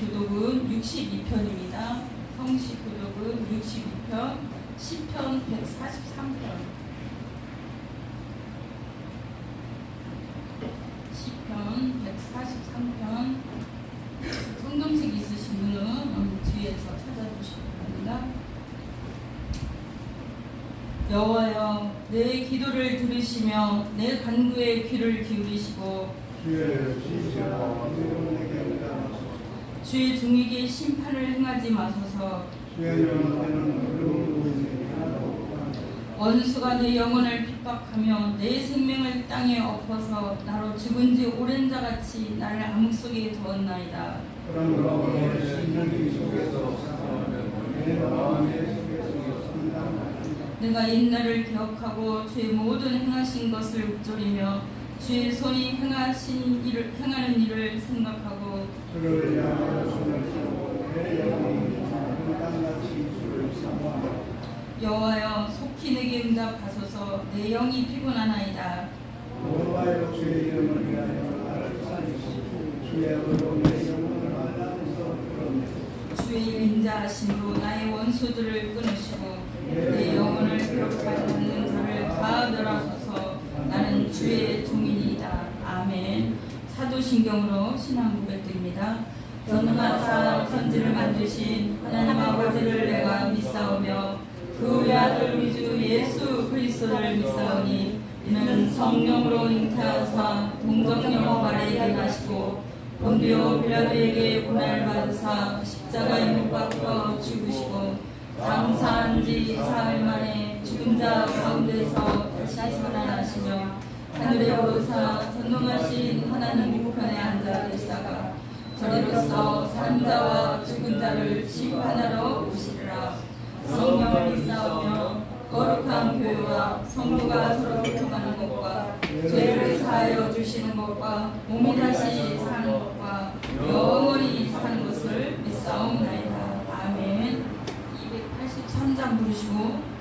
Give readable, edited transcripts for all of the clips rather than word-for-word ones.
교독은 62편입니다. 성시 교독은 62편, 시편 143편, 시편 143편. 성경책 있으신 분은 뒤에서 찾아주시기 바랍니다. 여호와여, 내 기도를 들으시며 내 간구에 귀를 기울이시고 주의 종에게 심판을 행하지 마소서. 원수가 내 영혼을 핍박하며 내 생명을 땅에 엎어서 나로 죽은 지 오랜 자같이 나를 암흑 속에 두었나이다. 내가 옛날을 기억하고 주의 모든 행하신 것을 읊조리며 주의 손이 행하는 일을 생각하고 여호와여, 속히 내게 응답하소서. 내 영이 피곤하나이다. 여호와여, 주의 이름을 위하여 나를 살리시고 주의 의로 내 영혼을 알라면서 그러네. 주의 인자하심으로 나의 원수들을 끊으시고 내 영혼을 괴롭게 하는 자를 가하더라소서. 나는 주의 종이니이다. 아멘. 사도신경으로 신앙 고백드립니다. 전능하사 천지를 만드신 하나님 아버지를 내가 믿사오며 그 외아들 우리 주 예수 그리스도를 믿사오니 이는 성령으로 잉태하사 동정녀 아래에 계시고 본디오 빌라도에게 고난을 받으사 십자가에 못 박혀 죽으시고 장사한 지 사흘 만에 죽은 자 가운데서 다시 살아나시며 하늘에 오르사 전능하신 하나님 우편에 앉아 계시다가 저리로서 산 자와 죽은 자를 심판하러 오시리라. 성령을 믿사오며 거룩한 교회와 성도가 서로 교통하는 것과 죄를 사하여 주시는 것과 몸이 다시 사는 것과 영원히 사는 것을 믿사옵나이다. 아멘. 283장 부르시고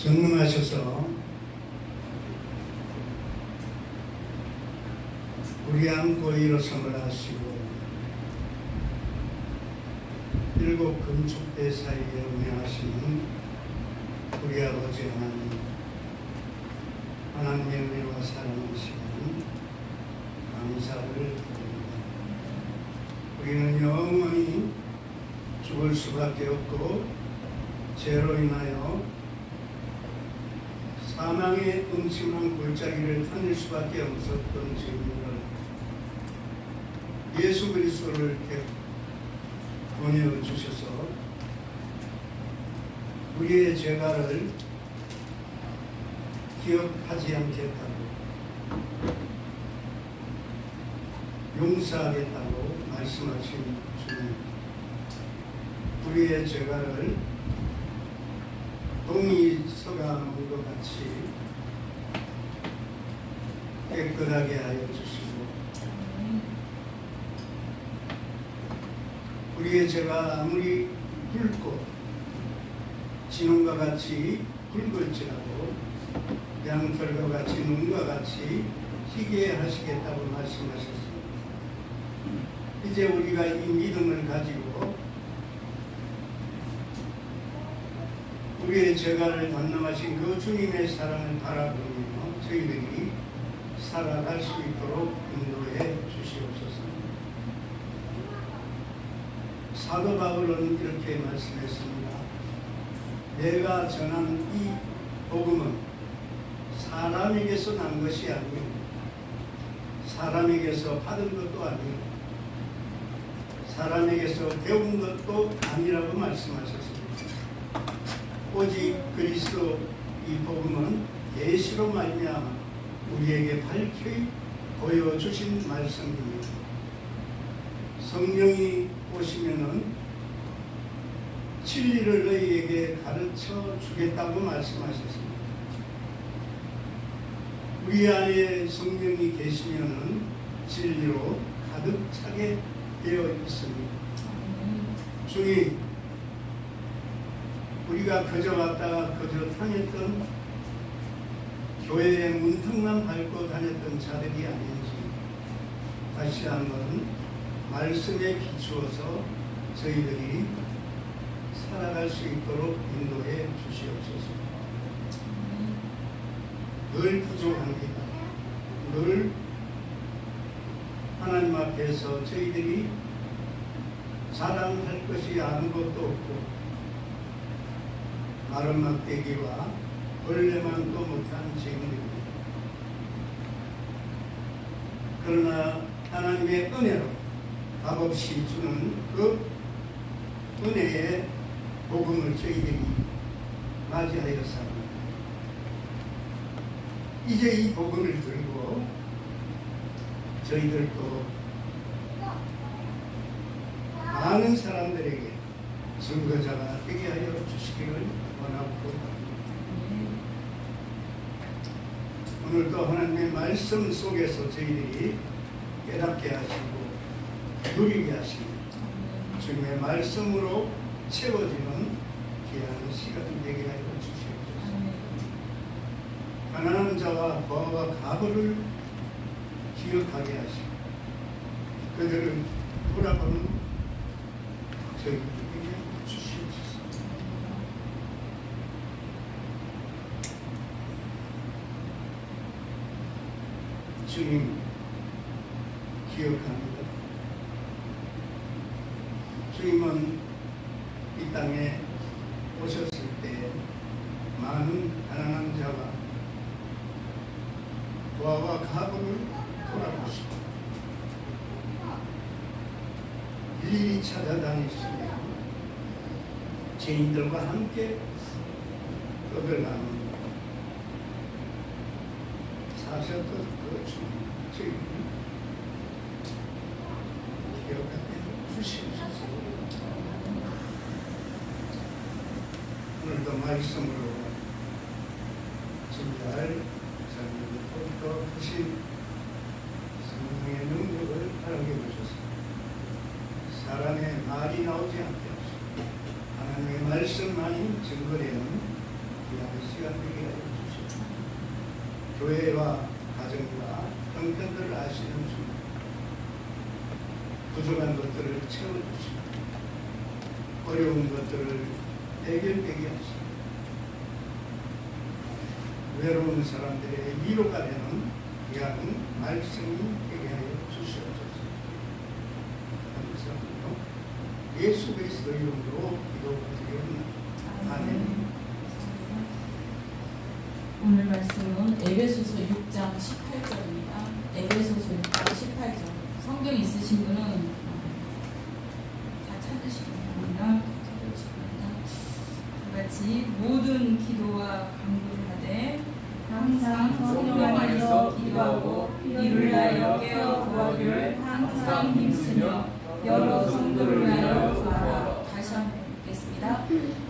전능하셔서 우리 안고 일어섬을 하시고 일곱 금축대 사이에 운행하시는 우리 아버지 하나님의 은혜와 사랑의 시간 감사를 드립니다. 우리는 영원히 죽을 수밖에 없고 죄로 인하여 사망의 음침한 골짜기를 다닐 수밖에 없었던 죄인을 예수 그리스도를 보내주셔서 우리의 죄가를 기억하지 않겠다고 용서하겠다고 말씀하신 주님, 우리의 죄가를 동이 서감은 것 같이 깨끗하게 하여 주시고 우리의 죄가 아무리 붉고 진홍과 같이 붉을지라도 양털과 같이 눈과 같이 희게 하시겠다고 말씀하셨습니다. 이제 우리가 이 믿음을 가지고 우리의 죄가를 담당하신 그 주님의 사랑을 바라보며 저희들이 살아갈 수 있도록 인도해 주시옵소서. 사도 바울은 이렇게 말씀했습니다. 내가 전한 이 복음은 사람에게서 난 것이 아니요 사람에게서 받은 것도 아니요 사람에게서 배운 것도 아니라고 말씀하셨습니다. 오직 그리스도 이 복음은 계시로 말미암아 우리에게 밝히 보여주신 말씀입니다. 성령이 오시면은 진리를 너희에게 가르쳐 주겠다고 말씀하셨습니다. 우리 안에 성령이 계시면은 진리로 가득 차게 되어 있습니다. 주님, 우리가 그저 왔다가 그저 다녔던 교회에 문턱만 밟고 다녔던 자들이 아닌지 다시 한번 말씀에 비추어서 저희들이 살아갈 수 있도록 인도해 주시옵소서. 늘 부족합니다. 늘 하나님 앞에서 저희들이 자랑할 것이 아무것도 없고 마른 막대기와 벌레만도 못한 죄인입니다. 그러나 하나님의 은혜로 값없이 주는 그 은혜의 복음을 저희들이 맞이하여 삽니다. 이제 이 복음을 들고 저희들도 많은 사람들에게 증거자가 되게 하여 주시기를 원하고 오늘도 하나님의 말씀 속에서 저희들이 깨닫게 하시고 누리게 하시고 주님의 말씀으로 채워지는 귀한 시간이 되게 하여 주시옵소서. 가난한 자와 고아와 가부를 기억하게 하시고 그들을 돌아보는 저희들에게 주시옵소서. 주님 기억합니다. 주님은 이 땅에 오셨을 때 많은 가난한 자와 고아와 가부를 돌아보시고 일일이 찾아다니시며 죄인들과 함께 떡을 나누고 사셨던 그 주님 저희를 기억하게 주시옵소서. 오늘도 말씀으로 진리할 또 크신 성령의 능력을 허락해 주셔서 사람의 말이 나오지 않게 하시고 하나님의 말씀만이 증거되는 위한 시간 되게 하여 주시옵소서. 교회와 가정과 형편들을 아시는 주, 부족한 것들을 채워주시고 어려운 것들을 해결되게 하시고 외로운 사람들의 위로가 되는 귀한 말씀이 되게 하여 주시옵소서. 감사합니다. 예수 그리스도 이름으로 기도드리옵나이다. 아멘. 오늘 말씀은 에베소서 6장 18절입니다. 에베소서 6장 18절. 성경 있으신 분은 다 찾으시면 같이 모든 기도와 간구를 하되 항상 성령 안에서 기도하고 이를 위하여 깨어 구하기를 항상 힘쓰며 여러 성도를 위하여 구하라. 다시 한번 읽겠습니다.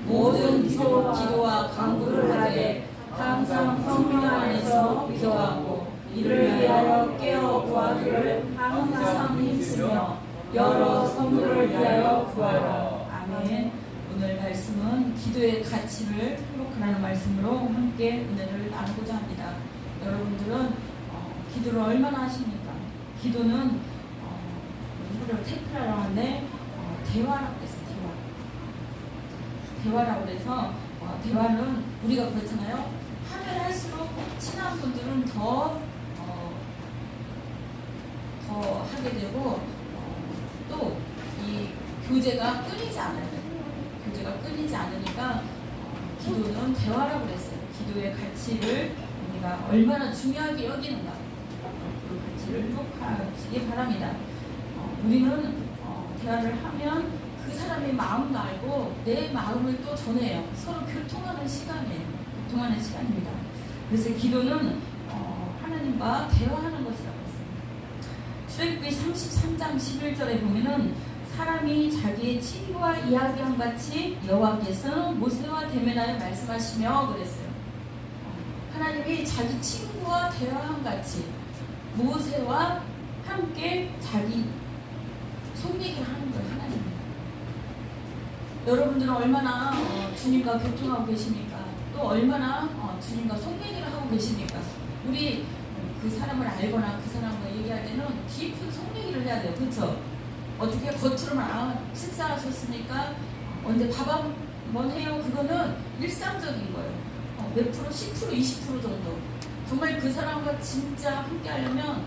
모든 기도와 간구를 하되 항상 성령 안에서 기도하고 이를 위하여 깨어 구하기를 항상 힘쓰며 여러 성도를 위하여 구하라. 아멘. 오늘 말씀은 기도의 가치를 회복하라는 말씀으로 함께 은혜를 나누고자 합니다. 여러분들은 기도를 얼마나 하십니까? 기도는 우리를 테크라라고 하는데 대화라고 해서 대화라고 해서 대화는 우리가 그렇잖아요. 하면 할수록 친한 분들은 더 하게 되고 또 이 교제가 끊이지 않아요. 교제가 끊이지 않으니까 기도는 대화라고 그랬어요. 기도의 가치를 우리가 얼마나 중요하게 여기는가 그 가치를 회복하시기 바랍니다. 우리는 대화를 하면 그 사람의 마음도 알고 내 마음을 또 전해요. 서로 교통하는 시간이에요. 교통하는 시간입니다. 그래서 기도는 하나님과 대화하는 것이라고 했습니다. 출애굽기 33장 11절에 보면은 사람이 자기의 친구와 이야기한 같이 여호와께서는 모세와 대면하여 말씀하시며 그랬어요. 하나님이 자기 친구와 대화한 같이 모세와 함께 자기 속 얘기를 하는 거예요. 하나님. 여러분들은 얼마나 주님과 교통하고 계십니까? 또 얼마나 주님과 속 얘기를 하고 계십니까? 우리 그 사람을 알거나 그 사람과 얘기할 때는 깊은 속 얘기를 해야 돼요. 그렇죠? 어떻게 겉으로만 식사하셨으니까 언제 밥 한번 해요? 그거는 일상적인 거예요. 몇 프로? 10%, 20% 정도. 정말 그 사람과 진짜 함께 하려면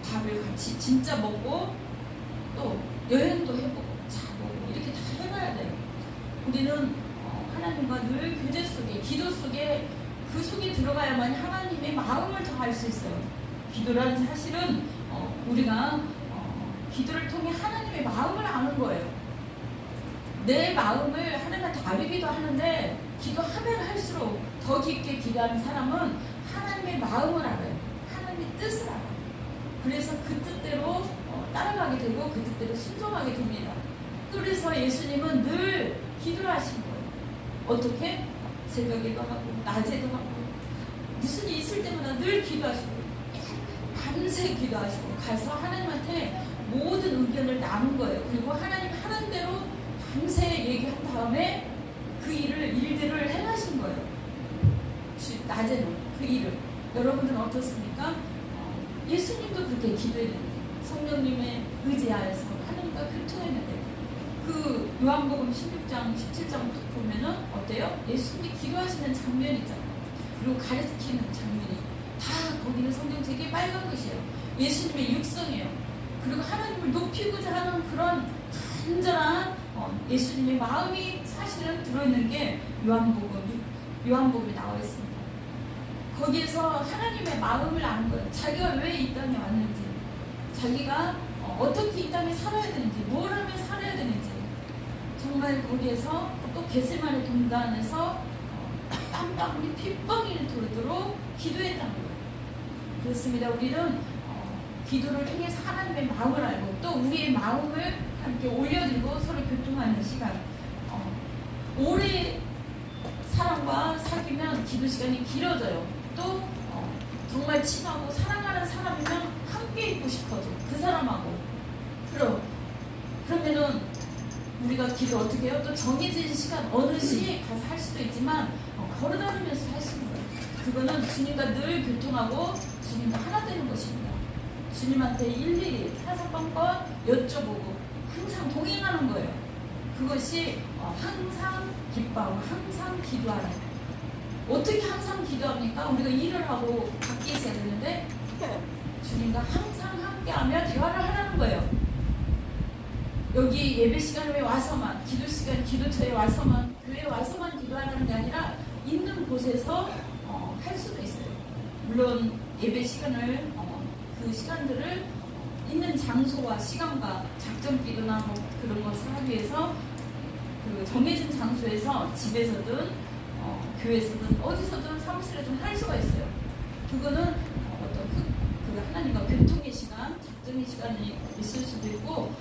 밥을 같이 진짜 먹고 또 여행도 해보고 자보고 이렇게 다 해봐야 돼요. 우리는 하나님과 늘 교제 속에 기도 속에 그 속에 들어가야만 하나님의 마음을 더 알 수 있어요. 기도라는 사실은 우리가 기도를 통해 하나님의 마음을 아는 거예요. 내 마음을 하나님한테 아뢰기도 하는데 기도하면 할수록 더 깊게 기도하는 사람은 하나님의 마음을 알아요. 하나님의 뜻을 알아요. 그래서 그 뜻대로 따라가게 되고 그 뜻대로 순종하게 됩니다. 그래서 예수님은 늘 기도를 하신 거예요. 어떻게? 새벽에도 하고 낮에도 하고 무슨 일이 있을 때마다 늘 기도하시고 밤새 기도하시고 가서 하나님한테 모든 의견을 나눈 거예요. 그리고 하나님 하는 대로 밤새 얘기한 다음에 그 일들을 행하신 거예요. 낮에는 그 일을. 여러분들은 어떻습니까? 예수님도 그렇게 기도했는데 성령님의 의지하여서 하나님과 교통했는데 그 요한복음 16장 17장 보면은 어때요? 예수님이 기도하시는 장면이 있잖아요. 그리고 가르치는 장면이 다 거기는 성경책이 빨간 것이에요. 예수님의 육성이에요. 그리고 하나님을 높이고자 하는 그런 간절한 예수님의 마음이 사실은 들어있는 게 요한복음에 나와 있습니다. 거기에서 하나님의 마음을 아는 거예요. 자기가 왜 이 땅에 왔는지, 자기가 어떻게 이 땅에 살아야 되는지, 뭘 하면 살아야 되는지, 정말 거기에서 또 겟세마네 동산에서 땀방울이 핏방울이 돌도록 기도했다는 거예요. 그렇습니다. 우리는 기도를 통해서 하나님의 마음을 알고 또 우리의 마음을 함께 올려드리고 서로 교통하는 시간. 오래 사람과 사귀면 기도 시간이 길어져요. 또 정말 친하고 사랑하는 사람이면 함께 있고 싶어져. 그 사람하고. 그러면은 우리가 기도 어떻게 해요? 또 정해진 시간 어느 시에 가서 할 수도 있지만 걸어다니면서 할 수 있는 거예요. 그거는 주님과 늘 교통하고 주님과 하나 되는 것입니다. 주님한테 일일이 사사건건 여쭤보고 항상 동행하는 거예요. 그것이 항상 기뻐하고 항상 기도하라. 어떻게 항상 기도합니까? 우리가 일을 하고 밖에 있어야 되는데 주님과 항상 함께하며 대화를 하라는 거예요. 여기 예배 시간에 와서만, 기도 시간, 기도처에 와서만, 교회에 와서만 기도하라는 게 아니라 있는 곳에서 할 수도 있어요. 물론 예배 시간을 그 시간들을 있는 장소와 시간과 작전 기도나 뭐 그런 것을 하기 위해서 그 정해진 장소에서 집에서든 교회에서든 어디서든 사무실에든 할 수가 있어요. 그거는 어떤 그 하나님과 교통의 시간, 작전의 시간이 있을 수도 있고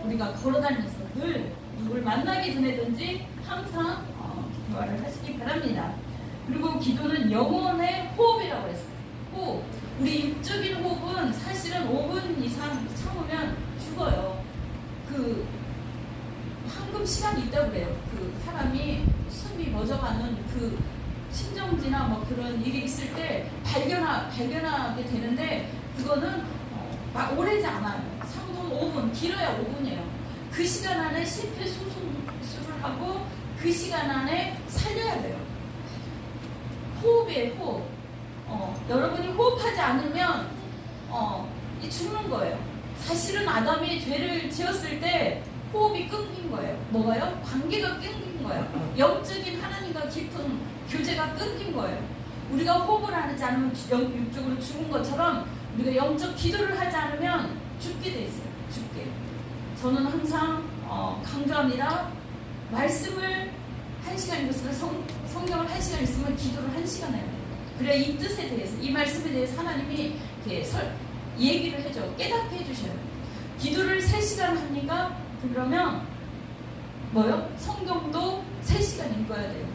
우리가 걸어다니면서 늘 누굴 만나기 전에든지 항상 대화를 하시기 바랍니다. 그리고 기도는 영혼의 호흡이라고 했어요. 호흡. 우리 육적인 호흡은 사실은 5분 이상 참으면 죽어요. 그 황금 시간이 있다고 그래요. 그 사람이 숨이 멎어가는 그 심정지나 뭐 그런 일이 있을 때 발견하게 되는데 그거는 막 오래지 않아요. 3분, 5분, 길어야 5분이에요. 그 시간 안에 심폐소생술을 하고 그 시간 안에 살려야 돼요. 호흡이에요, 호흡. 여러분이 호흡하지 않으면 죽는 거예요. 사실은 아담이 죄를 지었을 때 호흡이 끊긴 거예요. 뭐가요? 관계가 끊긴 거예요. 영적인 하나님과 깊은 교제가 끊긴 거예요. 우리가 호흡을 하지 않으면 육적으로 죽은 것처럼 우리가 영적 기도를 하지 않으면 죽게 돼 있어요. 죽게. 저는 항상 강조합니다. 말씀을 1시간 읽었으면 성경을 1시간 있으면 기도를 1시간 해야 돼요. 그래야 이 뜻에 대해서, 이 말씀에 대해서 하나님이 이렇게 얘기를 해줘, 깨닫게 해주셔요. 기도를 3시간 합니까? 그러면 뭐요? 성경도 3시간 읽어야 돼요.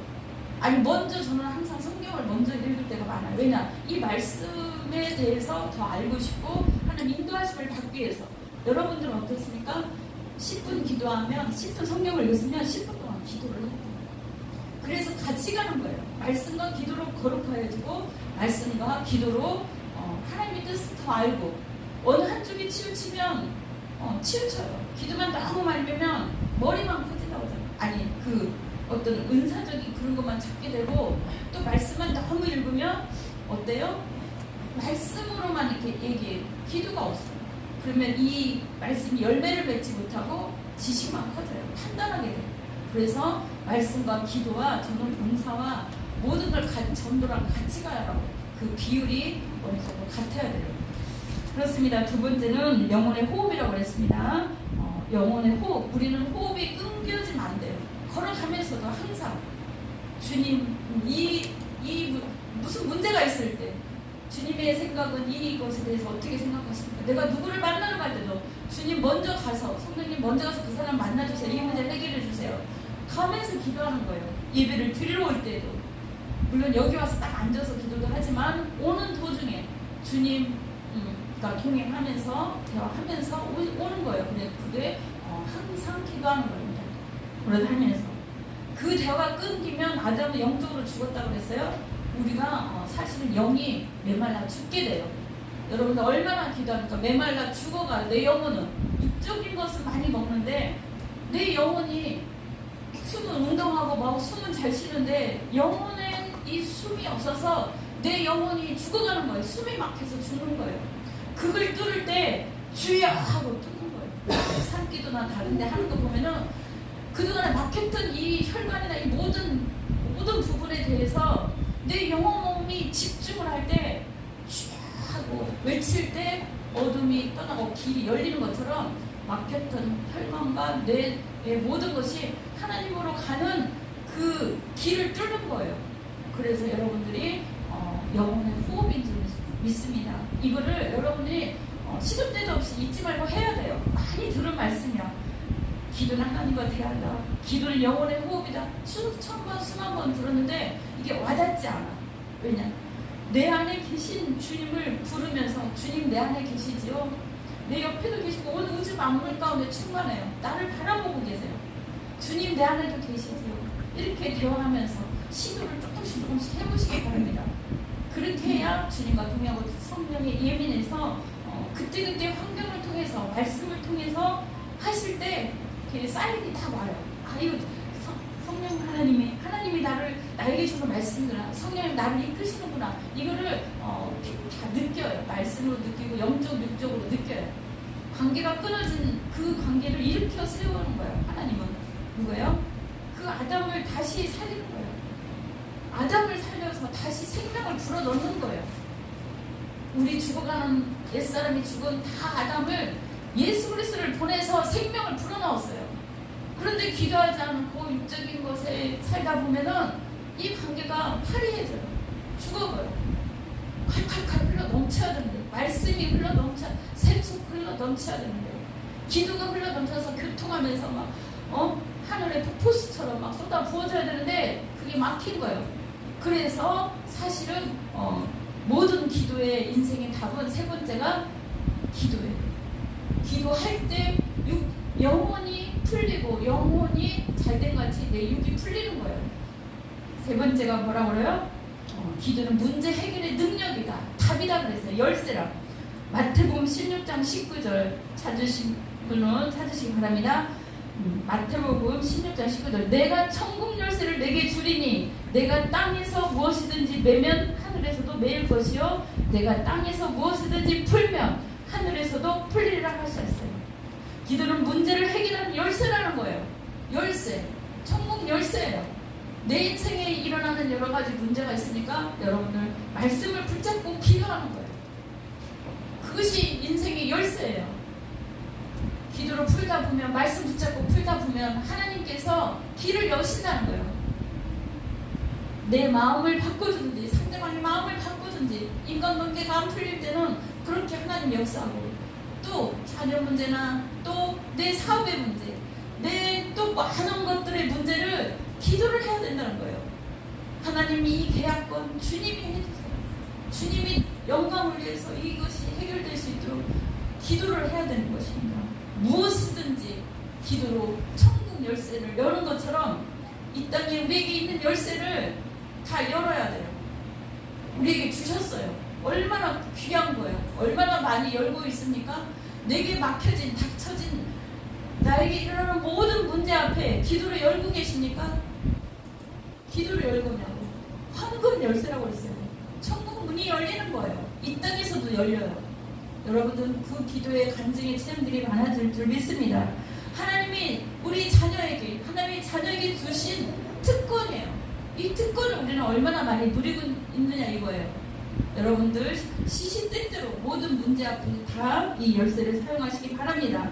아니 먼저 저는 항상 성경을 먼저 읽을 때가 많아요. 왜냐? 이 말씀에 대해서 더 알고 싶고 하나님 인도하심을 받기 위해서. 여러분들은 어떻습니까? 10분 기도하면 10분 성경을 읽으면 10분 동안 기도를 해요. 그래서 같이 가는 거예요. 말씀과 기도로 거룩하여지고 말씀과 기도로 하나님의 뜻을 더 알고 어느 한쪽이 치우치면 치우쳐요. 기도만 너무 많이 배면 머리만 커진다고 하잖아요. 아니 그 어떤 은사적인 그런 것만 찾게 되고 또 말씀만 너무 읽으면 어때요? 말씀으로만 이렇게 얘기해요. 기도가 없어요. 그러면 이 말씀이 열매를 맺지 못하고 지식만 커져요. 판단하게 돼요. 그래서 말씀과 기도와 저는 봉사와 모든 걸 전도랑 같이 가라고 그 비율이 어느 정도 같아야 돼요. 그렇습니다. 두 번째는 영혼의 호흡이라고 그랬습니다. 영혼의 호흡. 우리는 호흡이 끊겨지면 안 돼요. 걸어가면서도 항상 주님 무슨 문제가 있을 때 주님의 생각은 이것에 대해서 어떻게 생각하십니까? 내가 누구를 만나러 갈 때도 주님 먼저 가서 성령님 먼저 가서 그 사람 만나주세요. 이 문제 해결해 주세요. 가면서 기도하는 거예요. 예배를 드리러 올 때도 물론 여기 와서 딱 앉아서 기도도 하지만 오는 도중에 주님과 동행하면서 대화하면서 오는 거예요. 그게 항상 기도하는 겁니다. 걸어다니면서 그 대화가 끊기면 아담은 영적으로 죽었다고 그랬어요. 우리가 사실은 영이 메말라 죽게 돼요. 여러분들 얼마나 기도합니까? 메말라 죽어가 내 영혼은 육적인 것을 많이 먹는데 내 영혼이 숨은 운동하고 막 숨은 잘 쉬는데 영혼에 이 숨이 없어서 내 영혼이 죽어가는 거예요. 숨이 막혀서 죽는 거예요. 그걸 뚫을 때 주여 하고 뚫는 거예요. 산기도나 다른 데 하는 거 보면은 그동안에 막혔던 이 혈관이나 이 모든 부분에 대해서 내 영혼이 집중을 할 때 주여 하고 외칠 때 어둠이 떠나고 길이 열리는 것처럼 막혔던 혈관과 뇌의 모든 것이 하나님으로 가는 그 길을 뚫는 거예요. 그래서 여러분들이 영혼의 호흡인 줄 믿습니다. 이거를 여러분들이 시도 때도 없이 잊지 말고 해야 돼요. 많이 들은 말씀이야. 기도는 하나님과 대화다. 기도는 영혼의 호흡이다. 수천 번, 수만 번 들었는데 이게 와닿지 않아. 왜냐? 내 안에 계신 주님을 부르면서 주님 내 안에 계시지요? 내 옆에도 계시고 온 우주 만물 가운데 충만해요. 나를 바라보고 계세요. 주님 내 안에도 계시세요. 이렇게 대화하면서 시도를 조금씩 해보시기 바랍니다. 그렇게 해야 주님과 동행하고 성령에 예민해서 그때그때 환경을 통해서 말씀을 통해서 하실 때 사인이 다 와요. 아 이거 성령 하나님이 나에게 주는 말씀이구나. 성령이 나를 이끄시는구나. 이거를 다 느껴요. 말씀으로 느끼고 영적 육적으로 느껴요. 관계가 끊어진 그 관계를 일으켜 세우는 거예요. 하나님은 누구예요? 그 아담을 다시 살리는 거예요. 아담을 살려서 다시 생명을 불어넣는 거예요. 우리 죽어가는 옛사람이 죽은 다 아담을 예수 그리스도를 보내서 생명을 불어넣었어요. 그런데 기도하지 않고 육적인 것에 살다 보면은 이 관계가 파리해져요. 죽어버려요. 칼칼칼 흘러 넘쳐야 되는데, 말씀이 흘러 넘쳐, 샘속 흘러 넘쳐야 되는데, 기도가 흘러 넘쳐서 교통하면서 막 하늘의 폭포수처럼 막 쏟아 부어져야 되는데 그게 막힌 거예요. 그래서 사실은 모든 기도의 인생의 답은 세 번째가 기도예요. 기도할 때 영혼이 풀리고 영혼이 잘된 같이 내 육이 풀리는 거예요. 세 번째가 뭐라 그래요? 기도는 문제 해결의 능력이다. 답이다 그랬어요. 열쇠라. 마태복음 16장 19절 찾으신 분은 찾으시기 바랍니다. 마태복음 16장 19절 내가 천국 열쇠를 내게 주리니 내가 땅에서 무엇이든지 매면 하늘에서도 매일 것이요 내가 땅에서 무엇이든지 풀면 하늘에서도 풀리리라 하셨어요. 기도는 문제를 해결하는 열쇠라는 거예요. 열쇠, 천국 열쇠예요. 내 인생에 일어나는 여러 가지 문제가 있으니까 여러분들 말씀을 붙잡고 기도하는 거예요. 그것이 인생의 열쇠예요. 기도로 풀다 보면, 말씀 붙잡고 풀다 보면 하나님께서 길을 여신다는 거예요. 내 마음을 바꿔주든지 상대방의 마음을 바꿔주든지 인간관계가 안 풀릴 때는 그렇게 하나님 역사하고, 또 자녀 문제나 또 내 사업의 문제, 내 또 많은 것들의 문제를 기도를 해야 된다는 거예요. 하나님이 이 계약권 주님이 해주세요. 주님이 영광을 위해서 이것이 해결될 수 있도록 기도를 해야 되는 것입니다. 무엇이든지 기도로 천국 열쇠를 여는 것처럼 이 땅에 우리에게 있는 열쇠를 다 열어야 돼요. 우리에게 주셨어요. 얼마나 귀한 거예요. 얼마나 많이 열고 있습니까? 내게 막혀진, 닥쳐진, 나에게 일어나는 모든 문제 앞에 기도를 열고 계십니까? 기도를 열고냐고. 황금 열쇠라고 그랬어요. 천국 문이 열리는 거예요. 이 땅에서도 열려요. 여러분들은 그 기도의 간증의 체험들이 많아질 줄 믿습니다. 하나님이 우리 자녀에게, 하나님이 자녀에게 주신 특권이에요. 이 특권을 우리는 얼마나 많이 누리고 있느냐 이거예요. 여러분들 시시때때로 모든 문제 앞에 다 이 열쇠를 사용하시기 바랍니다.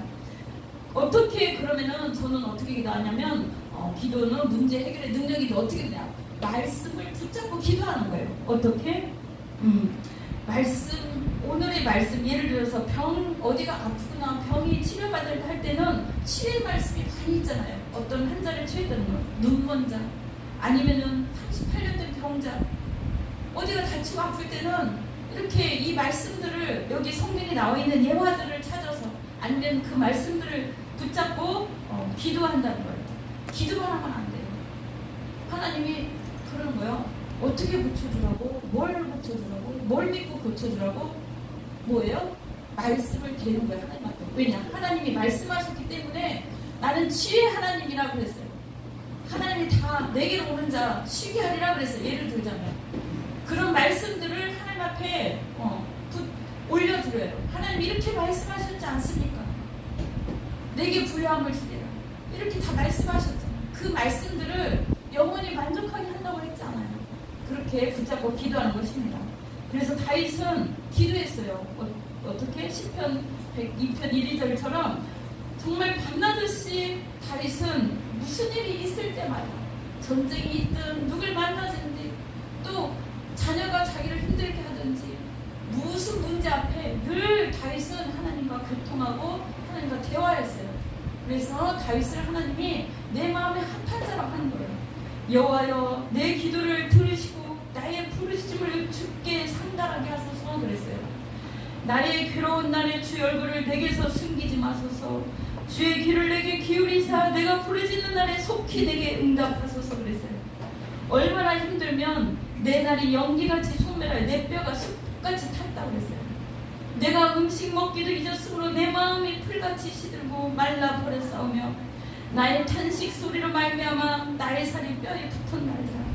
어떻게 그러면은 저는 어떻게 기도하냐면 기도는 문제 해결의 능력이 어떻게 되냐? 말씀을 붙잡고 기도하는 거예요. 어떻게? 말씀, 오늘의 말씀, 예를 들어서 어디가 아프거나 병이 치료받을 할 때는 치료의 말씀이 많이 있잖아요. 어떤 환자를 치료했다는 거, 눈먼자, 아니면은 38년 된 병자, 어디가 다치고 아플 때는 이렇게 이 말씀들을, 여기 성경에 나와 있는 예화들을 찾아서, 아니면 그 말씀들을 붙잡고 기도한다는 거예요. 기도만 하면 안 돼요. 하나님이 그러는 거예요. 어떻게 고쳐주라고? 뭘 고쳐주라고? 뭘 믿고 고쳐주라고? 뭐예요? 말씀을 대는 거예요. 하나님한테. 왜냐? 하나님이 말씀하셨기 때문에 나는 치유의 하나님이라 그랬어요. 하나님이 다 내게로 오는 자 쉬게 하리라 그랬어요. 예를 들자면 그런 말씀들을 하나님 앞에 올려드려요. 하나님 이렇게 말씀하셨지 않습니까? 내게 부요함을 주리라. 이렇게 다 말씀하셨잖아요. 그 말씀들을 영원히 만족하게 한다고 했잖아요. 그렇게 붙잡고 기도하는 것입니다. 그래서 다윗은 기도했어요. 어떻게? 시편 102편 1, 2절처럼 정말 밤낮없이 다윗은 무슨 일이 있을 때마다, 전쟁이 있든 누굴 만나든지 또 자녀가 자기를 힘들게 하든지 무슨 문제 앞에 늘 다윗은 하나님과 교통하고 하나님과 대화했어요. 그래서 다윗을 하나님이 내 마음에 합한 자라고 하는 거예요. 여호와여 내 기도를 들으시고 나의 부르짖음을 주께 상달하게 하소서 그랬어요. 나의 괴로운 날에 주의 얼굴을 내게서 숨기지 마소서. 주의 귀를 내게 기울이사 내가 부르짖는 날에 속히 내게 응답하소서 그랬어요. 얼마나 힘들면 내 날이 연기같이 소멸하여 내 뼈가 숲같이 탔다고 그랬어요. 내가 음식 먹기도 잊었으므로 내 마음이 풀같이 시들고 말라버렸사오며 나의 탄식 소리로 말미암아 나의 살이 뼈에 붙었나이다.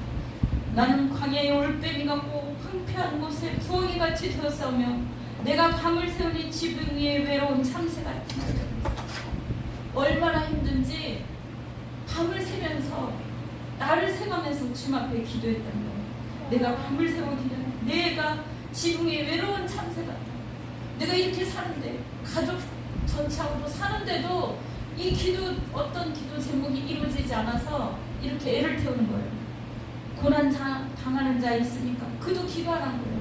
나는 광야의 올빼미 같고 황폐한 곳에 부엉이같이 되었사오며 내가 밤을 새우니 지붕 위에 외로운 참새 같으나이다. 얼마나 힘든지 밤을 새면서 나를 새가면서 주님 앞에 기도했다는 거예요. 내가 밤을 새우기를 내가 지붕 위에 외로운 참새 같아. 내가 이렇게 사는데 가족 전체하고도 사는데도 이 기도 어떤 기도 제목이 이루어지지 않아서 이렇게 애를 태우는 거예요. 고난 당하는 자 있으니까 그도 기도하라는 거예요.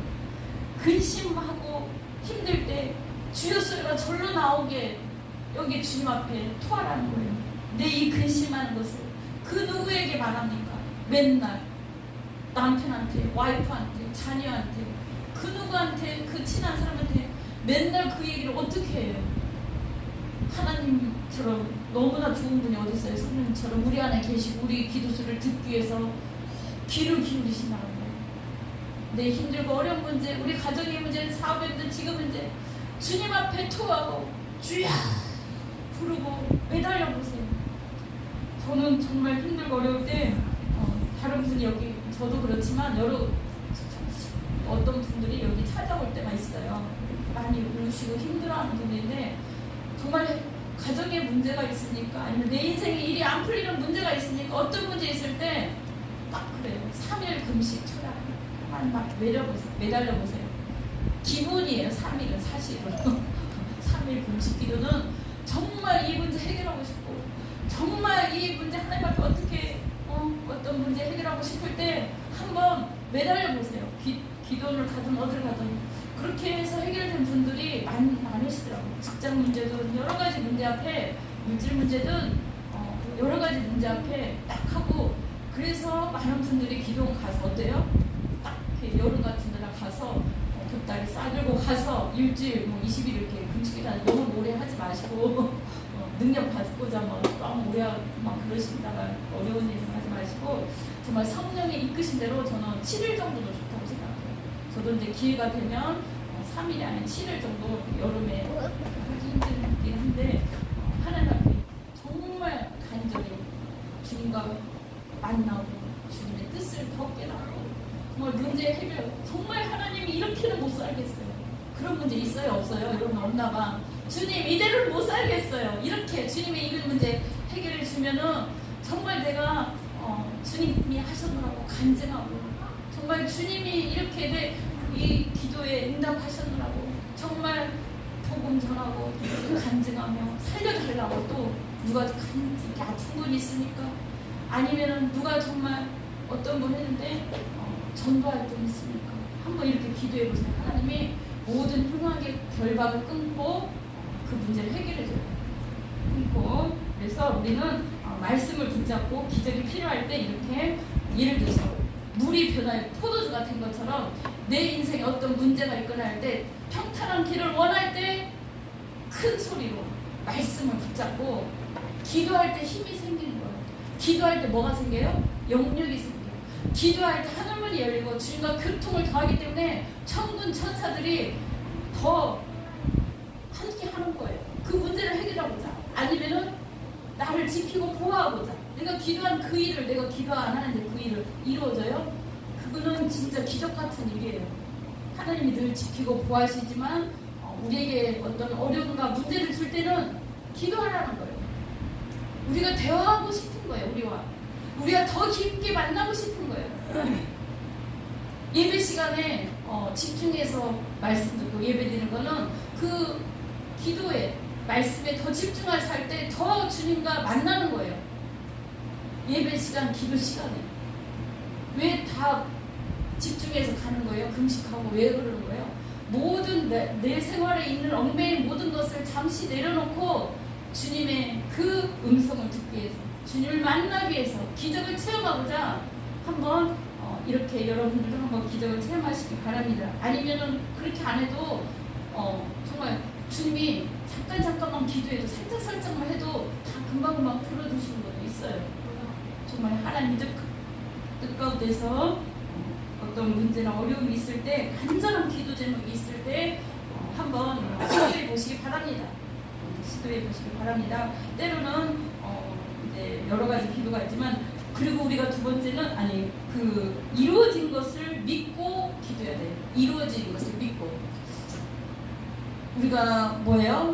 근심하고 힘들 때 주여 소리가 절로 나오게 여기 주님 앞에 토하라는 거예요. 내 이 근심하는 것을 그 누구에게 말합니까? 맨날 남편한테, 와이프한테, 자녀한테, 그 누구한테, 그 친한 사람한테 맨날 그 얘기를 어떻게 해요? 하나님처럼 너무나 좋은 분이 어디 있어요? 성령님처럼 우리 안에 계시고 우리 기도수를 듣기 위해서 귀를 기울이신다는 거예요. 내 힘들고 어려운 문제, 우리 가정의 문제, 사업의 문제, 직업 문제 주님 앞에 토하고 주야 부르고 매달려 보세요. 저는 정말 힘들고 어려울 때 다른 분이 여기 저도 그렇지만 어떤 분들이 여기 찾아올 때가 있어요. 많이 우시고 힘들어하는 분인데 정말 가정에 문제가 있으니까 아니면 내 인생에 일이 안 풀리는 문제가 있으니까 어떤 문제 있을 때 딱 그래요. 3일 금식 철학만 막 매달려 보세요. 기본이에요. 3일은 사실은 3일 금식 기도는 정말 이 문제 해결하고 싶고 정말 이 문제 하나님 앞에 어떻게 어떤 문제 해결하고 싶을 때 한번 매달려 보세요. 기도를 가든 어딜 가든 그렇게 해서 해결된 분들이 많으시더라고요. 직장 문제든 여러 가지 문제 앞에 물질 문제든 여러 가지 문제 앞에 딱 하고 그래서 많은 분들이 기도원 가서 어때요? 딱 여름 같은 데나 가서 돗다리 싸들고 가서 일주일 20일 이렇게 금식기간 너무 오래 하지 마시고 능력 받고자 너무 오래 막 그러신다가 어려운 일 하지 마시고 정말 성령의 이끄신 대로 저는 7일 정도도 좋다고 생각해요. 저도 이제 기회가 되면 3일이 아닌 7일 정도 여름에 하기 힘들긴 한데 하나님 앞에 정말 간절히 주님과 만나고 주님의 뜻을 더 깨닫고 정말 문제 해결 정말 하나님이 이렇게는 못 살겠어요. 그런 문제 있어요? 없어요? 이런 거 없나 봐. 주님 이대로는 못 살겠어요. 이렇게 주님의 이 문제 해결해 주면은 정말 내가 주님이 하셨노라고 간증하고 정말 주님이 이렇게 이 기도에 응답하셨노라고 정말 복음 전하고 간증하며 살려달라고 또 누가 이렇게 아픈 분이 있으니까 아니면은 누가 정말 어떤 분 했는데 전도할 분 있으니까 한번 이렇게 기도해 보세요. 하나님이 모든 흉악의 결박을 끊고 그 문제를 해결해 줘요. 끊고 그래서 우리는 말씀을 붙잡고 기적이 필요할 때 이렇게 예를 들어서 물이 변화해 포도주가 된 것처럼 내 인생에 어떤 문제가 있거나 할 때 평탄한 길을 원할 때 큰 소리로 말씀을 붙잡고 기도할 때 힘이 생기는 거예요. 기도할 때 뭐가 생겨요? 영역이 생겨요. 기도할 때 하늘문이 열리고 주님과 교통을 더하기 때문에 천군 천사들이 더 함께 하는 거예요. 그 문제를 해결하고자 아니면은 나를 지키고 보호하고자 내가 기도한 그 일을 내가 기도 안 하는데 그 일을 이루어져요? 그거는 진짜 기적 같은 일이에요. 하나님이 늘 지키고 보호하시지만 우리에게 어떤 어려움과 문제를 줄 때는 기도하라는 거예요. 우리가 대화하고 싶은 거예요. 우리가 더 깊게 만나고 싶은 거예요. 예배 시간에 집중해서 말씀 듣고 예배 드리는 거는 그 기도에 말씀에 더 집중해서 할 때 더 주님과 만나는 거예요. 예배 시간, 기도 시간에 왜 다 집중해서 가는 거예요? 금식하고 왜 그러는 거예요? 모든 내 생활에 있는 얽매인 모든 것을 잠시 내려놓고 주님의 그 음성을 듣기 위해서 주님을 만나기 위해서 기적을 체험하고자 한번 이렇게 여러분들도 한번 기적을 체험하시기 바랍니다. 아니면은 그렇게 안 해도 정말 주님이 잠깐만 기도해도 살짝만 해도 다 금방금방 풀어주시는 것도 있어요. 정말 하나님 뜻 가운데서 어떤 문제나 어려움이 있을 때, 간절한 기도 제목이 있을 때 한번 시도해 보시기 바랍니다. 때로는 이제 여러 가지 기도가 있지만, 그리고 우리가 두 번째는 이루어진 것을 믿고 기도해야 돼요. 이루어진 것을 믿고. 우리가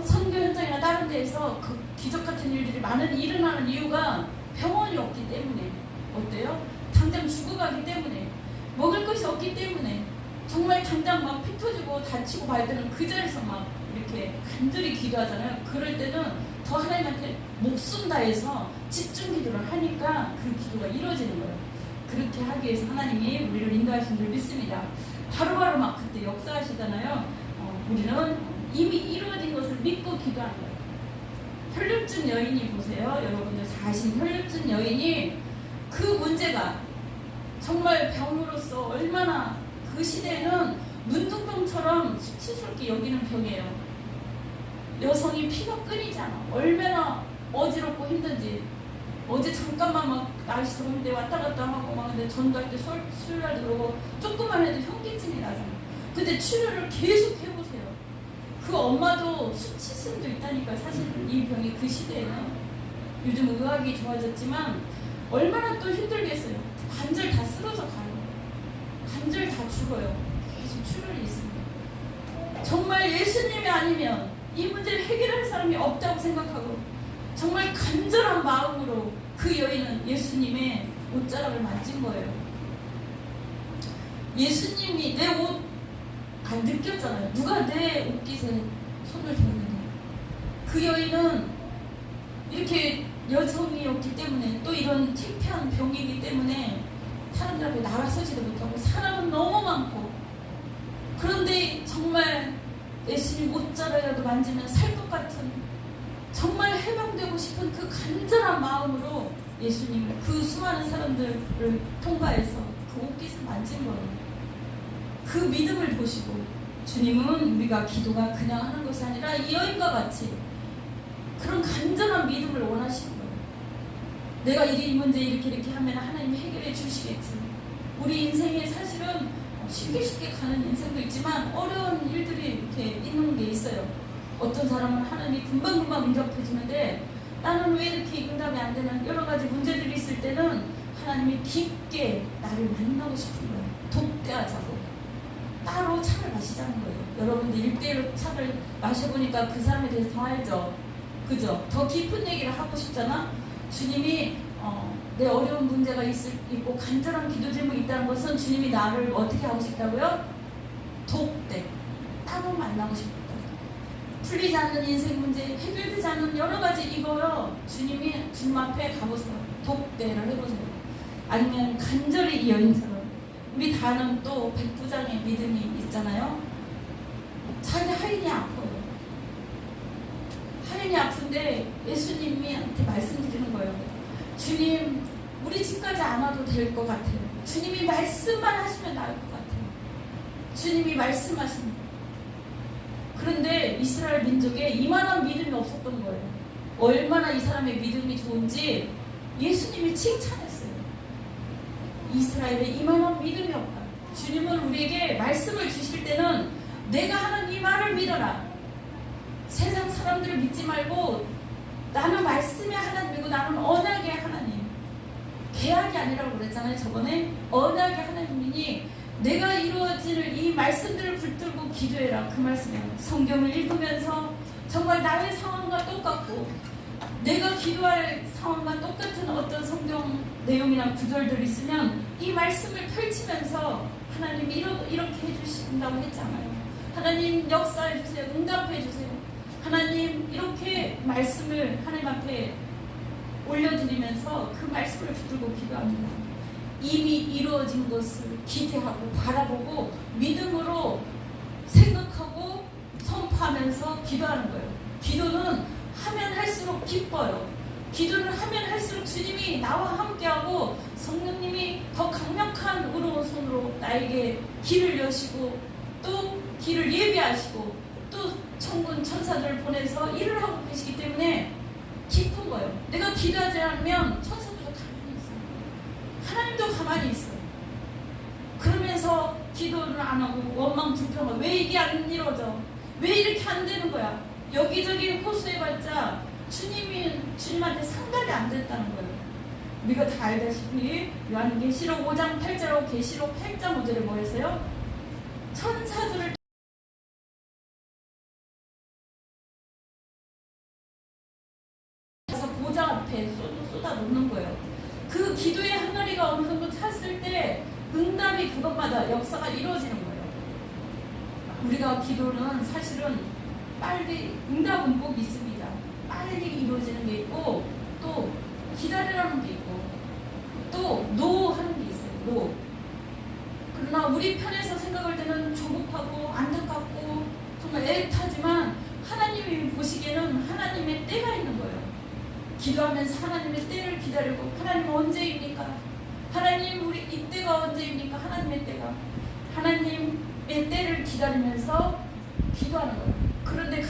선교 현장이나 다른 데에서 그 기적 같은 일들이 많은 일어나는 이유가 병원이 없기 때문에, 어때요? 당장 죽어가기 때문에, 먹을 것이 없기 때문에, 정말 당장 막 피 터지고 다치고 발 때는 그 자리에서 막 이렇게 간절히 기도하잖아요. 그럴 때는 더 하나님한테 목숨 다해서 집중 기도를 하니까 그 기도가 이루어지는 거예요. 그렇게 하기 위해서 하나님이 우리를 인도하신 줄 믿습니다. 바로바로 막 그때 역사하시잖아요. 우리는 이미 이루어진 것을 믿고 기도하는 거예요. 혈류증 여인이 보세요. 여러분들 다 아신 혈류증 여인이 그 문제가 정말 병으로서 얼마나 그 시대에는 문둥병처럼 수치스럽게 여기는 병이에요. 여성이 피가 끊이지 않아. 얼마나 어지럽고 힘든지. 어제 잠깐만 막 날씨 더운데 왔다 갔다 하고 막 근데 전도할 때 수요일날 들어오고 조금만 해도 현기증이 나잖아. 근데 치료를 계속 해보세요. 그 엄마도 수치심도 있다니까. 사실 이 병이 그 시대에는, 요즘 의학이 좋아졌지만 얼마나 또 힘들겠어요. 관절 다 쓰러져 가요. 관절 다 죽어요. 계속 출혈이 있습니다. 정말 예수님이 아니면 이 문제를 해결할 사람이 없다고 생각하고, 정말 간절한 마음으로 그 여인은 예수님의 옷자락을 만진 거예요. 예수님이 내 옷 안 느꼈잖아요. 누가 내 옷깃에 손을 대는데. 그 여인은 이렇게 여성이었기 때문에, 또 이런 창피한 병이기 때문에 사람들 앞에 나가서지도 못하고, 사람은 너무 많고, 그런데 정말 예수님 옷자락이라도 만지면 살 것 같은, 정말 해방되고 싶은 그 간절한 마음으로 예수님을, 그 수많은 사람들을 통과해서 그 옷깃을 만진 거예요. 그 믿음을 보시고, 주님은 우리가 기도가 그냥 하는 것이 아니라 이 여인과 같이 그런 간절한 믿음을 원하시는 거예요. 내가 이 문제 이렇게 하면 하나님이 해결해 주시겠지. 우리 인생에 사실은 쉽게 가는 인생도 있지만 어려운 일들이 이렇게 있는 게 있어요. 어떤 사람은 하나님이 금방 응답해 주는데, 나는 왜 이렇게 응답이 안 되는 여러 가지 문제들이 있을 때는 하나님이 깊게 나를 만나고 싶은 거예요. 독대하자고. 따로 차를 마시자는 거예요. 여러분들 1대1로 차를 마셔보니까 그 사람에 대해서 더 알죠? 그죠? 더 깊은 얘기를 하고 싶잖아? 주님이 내 어려운 문제가 있고 간절한 기도 제목이 있다는 것은 주님이 나를 어떻게 하고 싶다고요? 독대. 따로 만나고 싶다. 풀리지 않는 인생 문제, 해결되지 않는 여러 가지 이거요. 주님이 주님 앞에 가보세요. 독대를 해보세요. 아니면 간절히 이 여인처럼. 우리 다는 또 백부장의 믿음이 있잖아요. 자기 하인이 아파요. 하인이 아픈데 예수님한테 말씀드리는 거예요. 주님, 우리 집까지 안 와도 될 것 같아요. 주님이 말씀만 하시면 나을 것 같아요. 주님이 말씀하시는 거예요. 그런데 이스라엘 민족에 이만한 믿음이 없었던 거예요. 얼마나 이 사람의 믿음이 좋은지 예수님이 칭찬했어요. 이스라엘에 이만한 믿음이 없다. 주님은 우리에게 말씀을 주실 때는 내가 하는 이 말을 믿어라. 세상 사람들을 믿지 말고 나는 말씀의 하나님이고 나는 언약의 하나님. 계약이 아니라고 그랬잖아요. 저번에 언약의 하나님이니 내가 이루어질 이 말씀들을 붙들고 기도해라. 그 말씀이에요. 성경을 읽으면서 정말 나의 상황과 똑같고 내가 기도할 상황과 똑같은 어떤 성경 내용이나 구절들이 있으면 이 말씀을 펼치면서 하나님이 이렇게 해주신다고 했잖아요. 하나님 역사해주세요. 응답해주세요. 하나님 이렇게 말씀을 하나님 앞에 올려드리면서 그 말씀을 붙들고 기도합니다. 이미 이루어진 것을 기대하고 바라보고 믿음으로 생각하고 선포하면서 기도하는 거예요. 기도는 하면 할수록 기뻐요. 기도를 하면 할수록 주님이 나와 함께하고 성령님이 더 강력한 의로운 손으로 나에게 길을 여시고 또 길을 예비하시고 또 천군 천사들을 보내서 일을 하고 계시기 때문에 기쁜 거예요. 내가 기도하지 않으면 천사들도 가만히 있어요. 하나님도 가만히 있어요. 그러면서 기도를 안 하고 원망 불평하고 왜 이게 안 이루어져? 왜 이렇게 안 되는 거야? 여기저기 호소해봤자 주님한테 상달이 안 됐다는 거예요. 우리가 다 알다시피 요한계시록 5장 8절하고 계시록 8장 5절에 뭐 했어요? 천사들을 보좌 앞에 쏟아 놓는 거예요. 그 기도의 항아리가 어느 정도 찼을 때 응답이 그것마다 역사가 이루어지는 거예요. 우리가 기도는 사실은 빨리 응답은 꼭 있습니다. 빨리 이루어지는 게 있고 또 기다리라는 게 있고 또 노 하는 게 있어요. 노. 그러나 우리 편에서 생각할 때는 조급하고 안타깝고 정말 애타지만 하나님이 보시기에는 하나님의 때가 있는 거예요. 기도하면서 하나님의 때를 기다리고 하나님 언제입니까? 하나님 우리 이때가 언제입니까? 하나님의 때가 하나님의 때를 기다리면서 기도하는 거예요. 그런데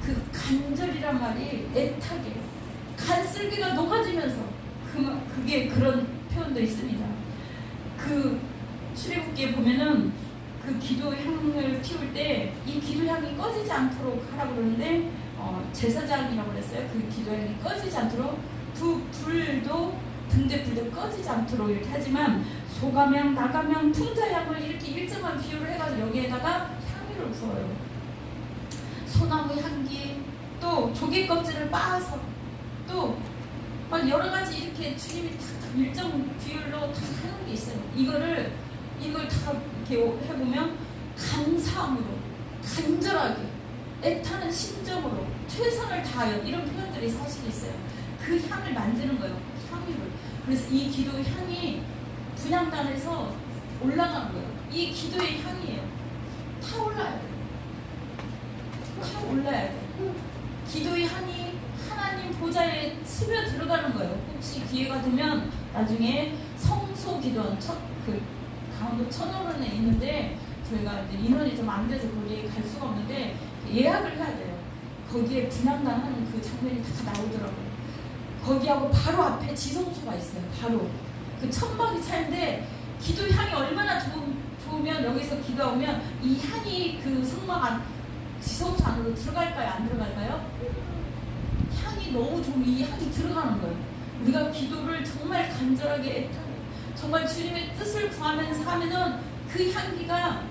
그 간절이란 말이 애타게 간슬기가 녹아지면서 그게 그런 표현도 있습니다. 그 출애굽기에 보면은 그 기도 향을 피울 때 이 기도 향이 꺼지지 않도록 하라고 그러는데 제사장이라고 그랬어요. 그 기도 향이 꺼지지 않도록 불도 분대불대 꺼지지 않도록 이렇게 하지만 소감향, 나감향, 풍자향을 이렇게 일정한 비율을 해가지고 여기에다가 향유를 부어요. 소나무 향기, 또 조개 껍질을 빻아서 또 막 여러 가지 이렇게 주님이 다 일정 비율로 다 하는 게 있어요. 이걸 다 이렇게 해보면 감사함으로, 간절하게, 애타는 심정으로, 최선을 다하여 이런 표현들이 사실 있어요. 그 향을 만드는 거예요. 향유를. 그래서 이 기도 향이 분향단에서 올라가는 거예요. 이 기도의 향이에요. 타 올라야 돼요. 타 올라야 돼요. 기도의 향이 하나님 보좌에 스며 들어가는 거예요. 혹시 기회가 되면 나중에 성소 기도원 그 강원도 천호론에 있는데 저희가 이제 인원이 좀 안 돼서 거기에 갈 수가 없는데 예약을 해야 돼요. 거기에 분향단 하는 그 장면이 다 나오더라고요. 거기하고 바로 앞에 지성소가 있어요. 바로 그 천막이 차인데 기도 향이 얼마나 좋으면 여기서 기도하면 이 향이 그 성막 안 지성소 안으로 들어갈까요? 안 들어갈까요? 향이 너무 좋으면 이 향이 들어가는 거예요. 우리가 기도를 정말 간절하게 애타게 정말 주님의 뜻을 구하면서 하면은 그 향기가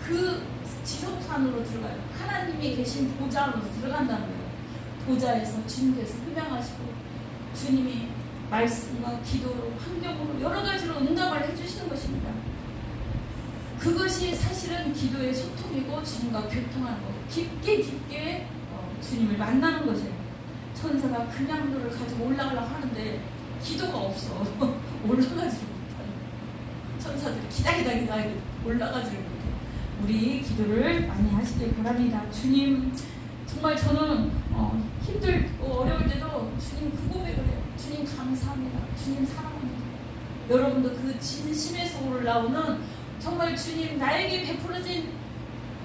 그 지성소 안으로 들어가요. 하나님이 계신 보좌 안으로 들어간다는 거예요. 보좌에서 주님께서 흡양하시고 주님이 말씀과 기도로 환경으로 여러 가지로 응답을 해주시는 것입니다. 그것이 사실은 기도의 소통이고 주님과 교통하는 거, 깊게 주님을 만나는 것이에요. 천사가 금양도를 가지고 올라가려고 하는데 기도가 없어. 올라가지 못해요. 천사들이 기다리다 올라가지 못해요. 우리 기도를 많이 하시길 바랍니다. 주님, 정말 저는 힘들고 어려울 때도 주님 그 고백을 해요. 주님 감사합니다. 주님 사랑합니다. 여러분도 그 진심에서 올라오는 정말 주님 나에게 베풀어진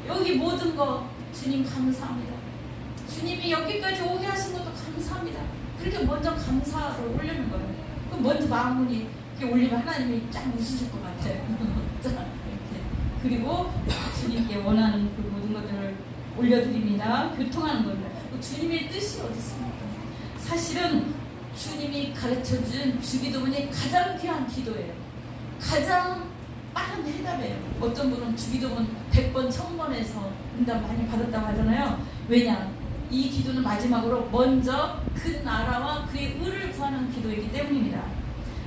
여기 모든 거 주님 감사합니다. 주님이 여기까지 오게 하신 것도 감사합니다. 그렇게 먼저 감사를 올리는 거예요. 그럼 먼저 마음문이 이렇게 올리면 하나님이 쫙 웃으실 것 같아요. 이렇게. 그리고 주님께 원하는 그 모든 것들을 올려드립니다. 교통하는 겁니다. 주님의 뜻이 어디 있습니까? 사실은 주님이 가르쳐준 주기도문이 가장 귀한 기도예요. 가장 빠른 해답이에요. 어떤 분은 주기도문 100번, 1000번에서 응답 많이 받았다고 하잖아요. 왜냐? 이 기도는 마지막으로 먼저 그 나라와 그의 의를 구하는 기도이기 때문입니다.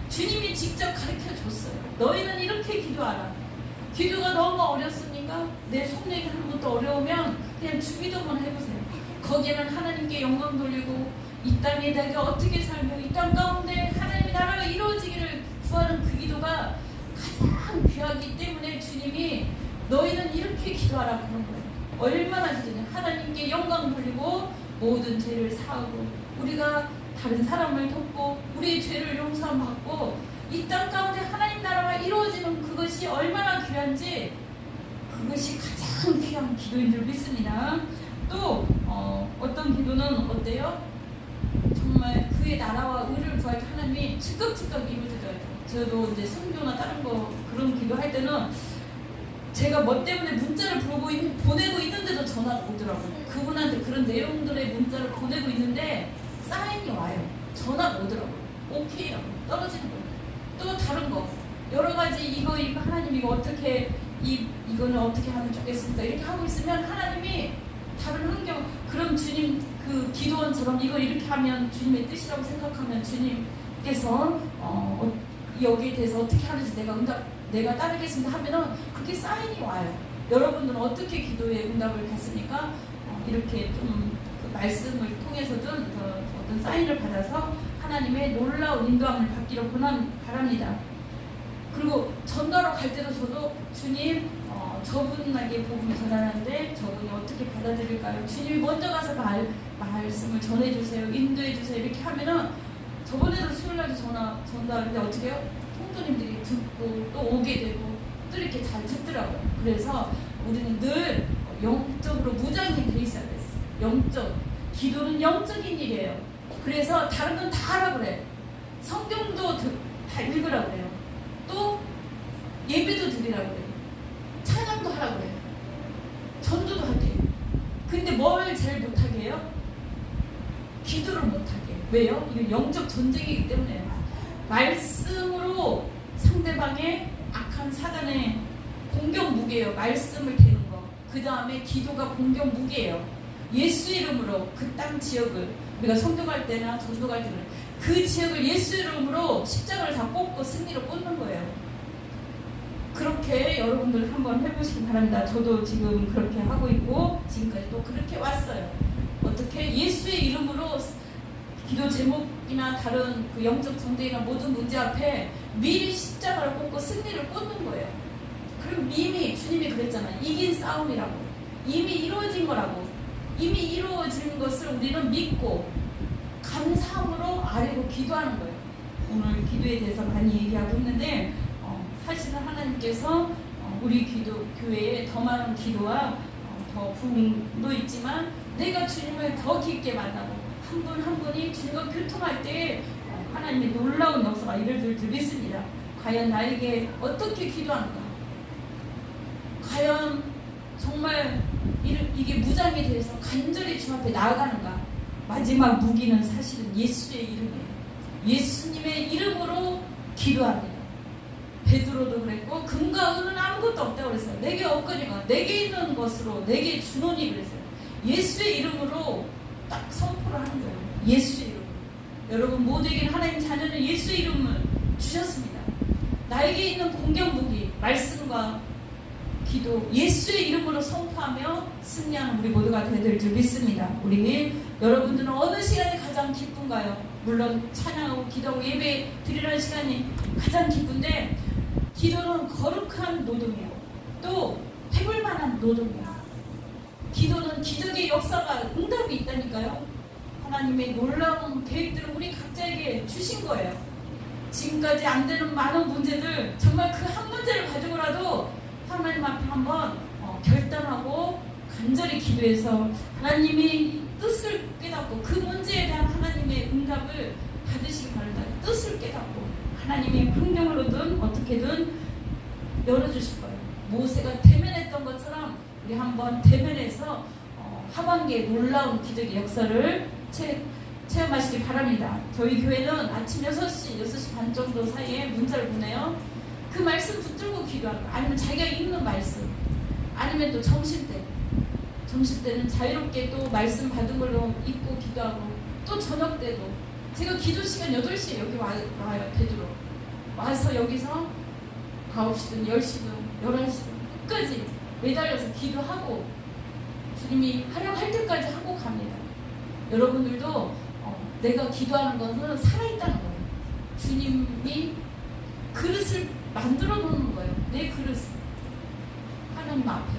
주님이 직접 가르쳐 줬어요. 너희는 이렇게 기도하라. 기도가 너무 어렵습니까? 내 속내기 하는 것도 어려우면 그냥 주기도문 해보세요. 거기에는 하나님께 영광 돌리고 이 땅에 내가 어떻게 살며 이 땅 가운데 하나님의 나라가 이루어지기를 구하는 그 기도가 가장 귀하기 때문에 주님이 너희는 이렇게 기도하라 그런 거예요. 얼마나 기도냐. 하나님께 영광 돌리고 모든 죄를 사하고 우리가 다른 사람을 돕고 우리의 죄를 용서받고 이 땅 가운데 하나님 나라가 이루어지는 그것이 얼마나 귀한지 그것이 가장 가장 귀한 기도인 줄 믿습니다. 또 어떤 기도는 어때요? 정말 그의 나라와 의를 구할 때 하나님이 즉각 이루어져요. 저도 이제 선교나 다른 거 그런 기도할 때는 제가 뭐 때문에 문자를 보내고 있는데도 전화가 오더라고요. 그분한테 그런 내용들의 문자를 보내고 있는데 사인이 와요. 전화가 오더라고요. 오케이라고 떨어지는 거예요. 또 다른 거 여러 가지 이거 하나님 이거 어떻게 이거는 어떻게 하면 좋겠습니까? 이렇게 하고 있으면 하나님이 다른 환경 그럼 주님 그 기도원처럼 이걸 이렇게 하면 주님의 뜻이라고 생각하면 주님께서 여기에 대해서 어떻게 하는지 내가 따르겠습니다 하면은 그렇게 사인이 와요. 여러분들은 어떻게 기도의 응답을 받습니까? 이렇게 좀 그 말씀을 통해서든 어떤 사인을 받아서 하나님의 놀라운 인도함을 받기를 바랍니다. 그리고 전도하러 갈 때도 저도 주님 저분에게 복음을 전하는데 저분이 어떻게 받아들일까요? 주님이 먼저 가서 말씀을 전해주세요. 인도해주세요. 이렇게 하면은 저번에도 수요일날 전도하는데 어떻게 해요? 성도님들이 듣고 또 오게 되고 또 이렇게 잘 듣더라고요. 그래서 우리는 늘 영적으로 무장이 돼 있어야 됐어. 기도는 영적인 일이에요. 그래서 다른 건 다 하라고 그래. 성경도 다 읽으라고 그래요. 또 예배도 드리라고 그래요. 찬양도 하라고 그래요. 전도도 하게. 근데 뭘 제일 못하게 해요? 기도를 못하게. 왜요? 이건 영적 전쟁이기 때문에요. 말씀으로 상대방의 악한 사단의 공격 무게예요. 말씀을 대는 거. 그 다음에 기도가 공격 무게예요. 예수 이름으로 그 땅 지역을 우리가 선교갈 때나 전도갈 때는 그 지역을 예수 이름으로 십자가를 다 꽂고 승리로 꽂는 거예요. 그렇게 여러분들 한번 해보시기 바랍니다. 저도 지금 그렇게 하고 있고 지금까지 또 그렇게 왔어요. 어떻게 예수의 이름으로 기도 제목이나 다른 그 영적 전쟁이나 모든 문제 앞에 미리 십자가를 꽂고 승리를 꽂는 거예요. 그럼 이미 주님이 그랬잖아요. 이긴 싸움이라고. 이미 이루어진 거라고. 이미 이루어진 것을 우리는 믿고 감사함으로 아뢰고 기도하는 거예요. 오늘 기도에 대해서 많이 얘기하고 있는데 사실은 하나님께서 우리 교회에 더 많은 기도와 더 부흥도 있지만 내가 주님을 더 깊게 만나고 한 분 한 분이 주님과 교통할 때 하나님의 놀라운 역사가 이루어질 줄 믿습니다. 과연 나에게 어떻게 기도하는가? 과연 정말 이게 무장이 돼서 간절히 주 앞에 나아가는가? 마지막 무기는 사실은 예수의 이름이에요. 예수님의 이름으로 기도합니다. 베드로도 그랬고 금과 은은 아무것도 없다고 그랬어요. 내게 없거니와 내게 있는 것으로 내게 주노니 그랬어요. 예수의 이름으로 딱 선포를 하는 거예요. 예수의 이름. 여러분 모두에게 하나님 자녀는 예수의 이름을 주셨습니다. 나에게 있는 공격 무기 말씀과 기도 예수의 이름으로 선포하며 승리하는 우리 모두가 되될 줄 믿습니다. 우리 여러분들은 어느 시간이 가장 기쁜가요? 물론 찬양하고 기도하고 예배 드리는 시간이 가장 기쁜데 기도는 거룩한 노동이에요. 또 해볼 만한 노동이에요. 기도는 기적의 역사가 응답이 있다니까요. 하나님의 놀라운 계획들을 우리 각자에게 주신 거예요. 지금까지 안 되는 많은 문제들 정말 그 한 문제를 가지고라도 하나님 앞에 한번 결단하고 간절히 기도해서 하나님이 뜻을 깨닫고 그 문제에 대한 하나님의 응답을 받으시기 바랍니다. 뜻을 깨닫고 하나님이 환경으로든 어떻게든 열어주실 거예요. 모세가 대면했던 것처럼 우리 한번 대면해서 하반기에 놀라운 기적의 역사를 체험하시기 바랍니다. 저희 교회는 아침 6시 반 정도 사이에 문자를 보내요. 그 말씀 붙들고 기도하는 거 아니면 자기가 읽는 말씀 아니면 또 점심때는 자유롭게 또 말씀 받은 걸로 읽고 기도하고 또 저녁 때도 제가 기도 시간 8시에 여기 와요. 되도록 와서 여기서 9시든 10시든 11시든 끝까지 매달려서 기도하고 주님이 하려고 할 때까지 하고 갑니다. 여러분들도 내가 기도하는 것은 살아있다는 거예요. 주님이 그릇을 만들어 놓는 거예요. 내 그릇을 하나님 앞에.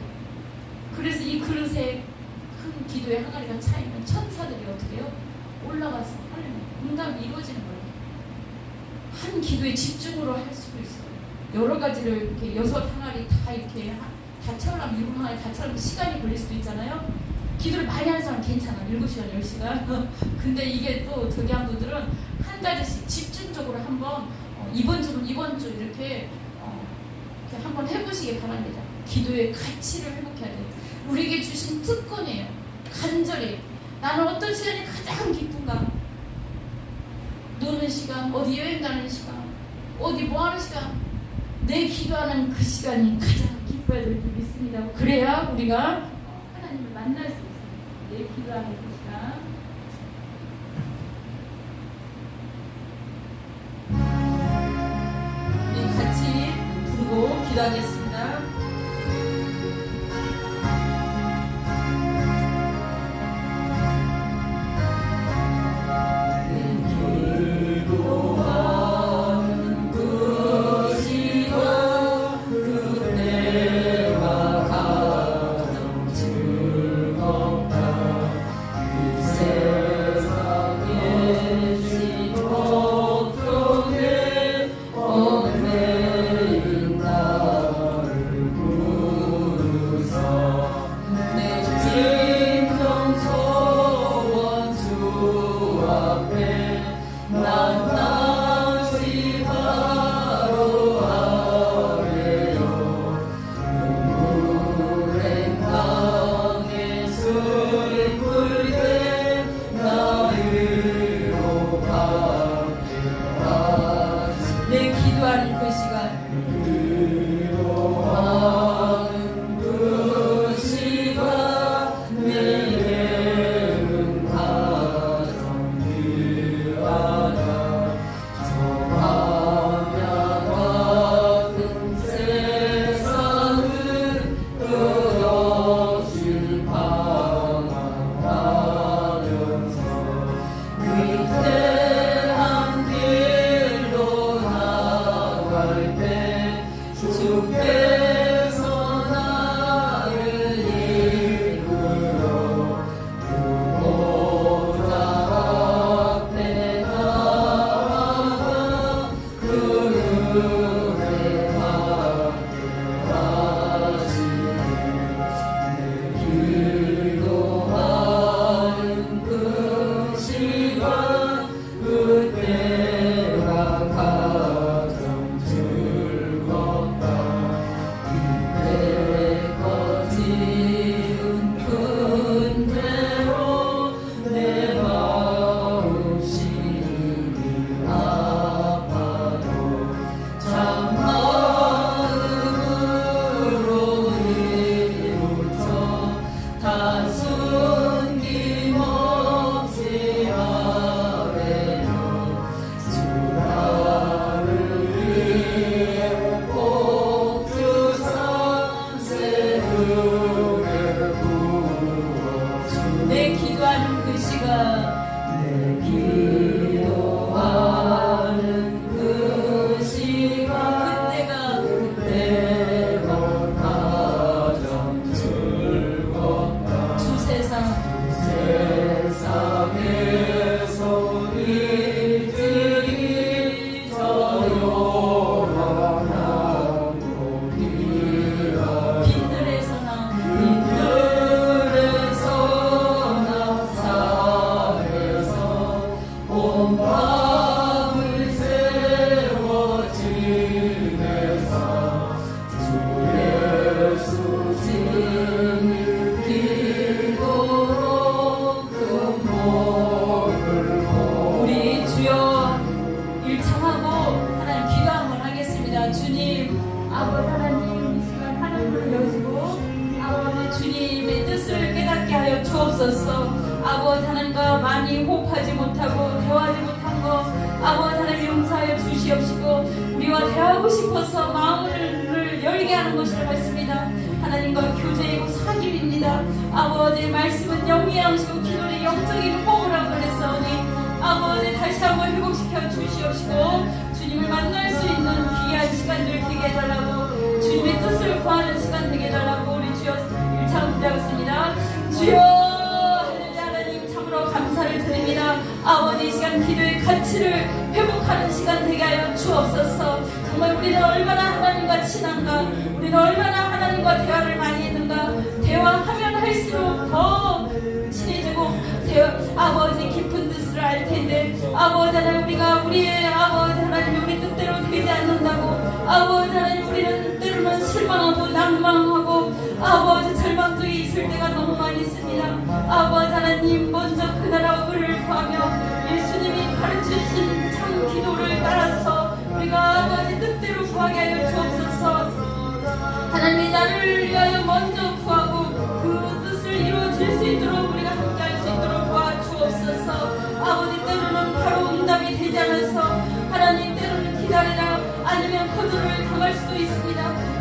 그래서 이 그릇에 한 기도의 항아리가 차이면 천사들이 어떻게 해요? 올라가서 하나님 응답이 이루어지는 거예요. 한 기도에 집중으로 할 수도 있어요. 여러 가지를 이렇게 6 항아리 다 이렇게 다처럼 7분 안에 다처럼 시간이 걸릴 수도 있잖아요. 기도를 많이 하는 사람은 괜찮아. 7시간, 10시간. 근데 이게 또 저기 한 분들은 한 가지씩 집중적으로 한번 이번 주 이렇게 한번 해보시기 바랍니다. 기도의 가치를 회복해야 돼요. 우리에게 주신 특권이에요. 간절히 나는 어떤 시간이 가장 기쁜가? 노는 시간, 어디 여행 가는 시간, 어디 뭐 하는 시간, 내 기도하는 그 시간이 가장 기뻐야 될 줄 믿습니다. 그래야 우리가 하나님을 만날 수 있습니다. 내 기도하는 그 시간. 우리 같이 부르고 기도하겠습니다. 아버지 하나님과 많이 호흡하지 못하고 대화하지 못한 것 아버지 하나님 용서하여 주시옵시고 우리와 대화하고 싶어서 마음을 열게 하는 것을 받습니다. 하나님과 교제이고 사귐입니다. 아버지의 말씀은 영의 양식이고 기도는 영적인 호흡이라고 그랬사오니 아버지 다시 한번 회복시켜 주시옵시고 주님을 만날 수 있는 귀한 시간들 되게 해달라고 주님의 뜻을 구하는 시간 되게 해달라고 우리 주여 일창 기도하겠습니다. 주여 감사를 드립니다. 아버지 이 시간 기도의 가치를 회복하는 시간 되게 하여 주옵소서. 정말 우리 우리는 얼마나 하나님과 친한가, 우리는 얼마나 하나님과 대화를 많이 했는가. 대화하면 할수록 더 친해지고 아버지 깊은 뜻을 알 텐데, 아버지 하나님, 우리가 우리의 아버지 하나님 우리 뜻대로 되지 않는다고, 아버지 하나님 우리는 때로는 실망하고 낭망하고 아버지 절망 속에 있을 때가 너무 많이 있습니다. 아버지 하나님, 먼저 그 나라 의를 구하며 예수님이 가르치신 참 기도를 따라서 우리가 아버지 뜻대로 구하게 하여 주옵소서. 하나님이 나를 위하여 먼저 구하고 그 뜻을 이루어질 수 있도록 우리가 함께 할 수 있도록 도와주옵소서. 아버지, 때로는 바로 응답이 되지 않아서 하나님, 때로는 기다리라 아니면 거절을 당할 수도 있습니다.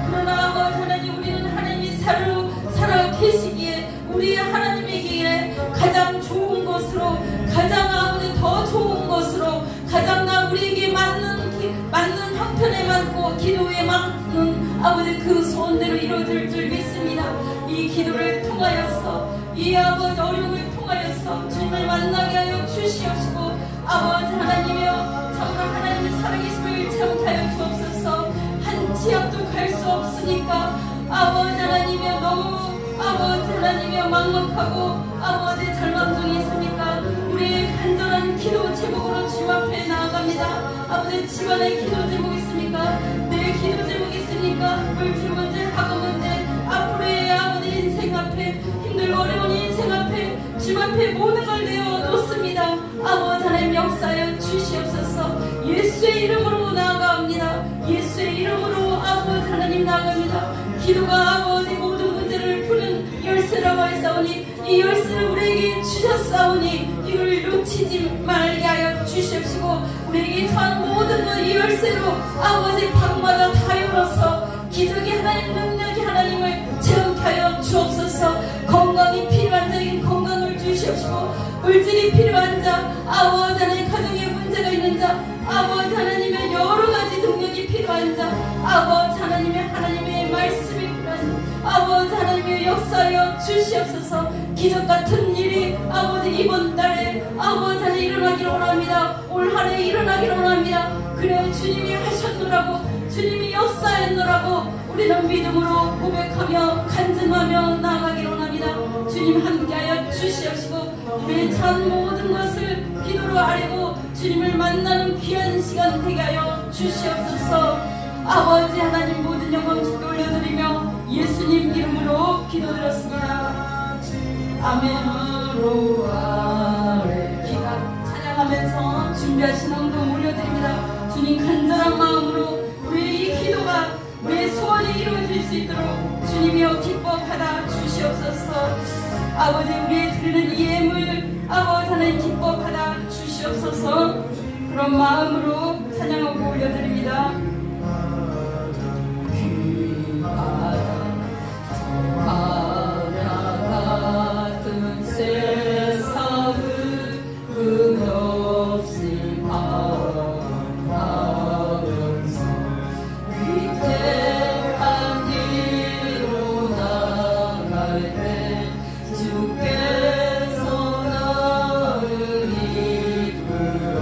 그러나 아버지 하나님, 우리는 하나님이 살아 계시기에 우리 하나님에게 가장 좋은 것으로, 가장 아버지 더 좋은 것으로, 가장 우리에게 맞는 형편에 맞고 기도에 맞는 아버지 그 소원대로 이루어질 줄 믿습니다. 이 기도를 통하여서, 이 아버지 어려움을 통하여서 주님을 만나게 하여 주시옵시고, 아버지 하나님이여 정말 하나님의 살아계심을 체험하여 주옵소서. 한 치 앞도 갈 수 없으니까 아버지 하나님이여 너무 아버지 하나님이여 막막하고 아버지 절망 중에 있으니까 우리의 간절한 기도 제목으로 주님 앞에 나아갑니다. 아버지, 집안에 기도 제목 있습니까? 내 기도 제목 있습니까? 물질 문제, 학업 문제, 앞으로의 아버지 인생 앞에, 힘들고 어려운 인생 앞에 주님 앞에 모든 걸 내어놓습니다. 아버지 하나님 역사하여 주시옵소서. 예수의 이름으로 나아갑니다. 예수의 이름으로 아버지 하나님 나아갑니다. 기도가 아버지 모든 문제를 푸는 열쇠라고 하사오니 이 열쇠를 우리에게 주셨사오니 이를 놓치지 말게 하여 주시옵시고, 우리에게 처한 모든 것 이 열쇠로 아버지 방마다 다 열어서 기적의 하나님, 능력의 하나님을 체험케 하여 주옵소서. 건강이 필요한 자에게 건강을 주시옵시고, 물질이 필요한 자, 아버지 하나님 가정에 문제가 있는 자, 아버지 하나님의 여러 가지 능력이 필요한 자, 아버지 하나님의 말씀이 필요한 자, 아버지 하나님의 역사하여 주시옵소서. 기적 같은 일이 아버지 이번 달에 아버지 하나님 일어나기를 원합니다. 올 한해 일어나기를 원합니다. 그래 주님이 하셨노라고, 주님이 역사했노라고 우리는 믿음으로 고백하며 간증하며 나아가기를 원합니다. 주님 함께하여 주시옵시고, 우리의 참 모든 것을 기도로 아뢰고 주님을 만나는 귀한 시간 되게 하여 주시옵소서. 아버지 하나님, 모든 영광 주께 올려드리며 예수님 이름으로 기도드렸습니다. 아멘으로 아래 기가 찬양하면서 준비하신 헌금 올려드립니다. 주님, 간절한 마음으로 우리의 이 기도가, 우리의 소원이 이루어질 수 있도록 주님이여 기뻐 받아 주시옵소서. 아버지, 우리의 드리는 이 예물 아버지 하나님 기뻐 받아 주시옵소서. 그런 마음으로 찬양하고 올려드립니다. 같은 세상을 끝없이 바라면서 위태한 길로 나갈 때 주께서 나를 이끌어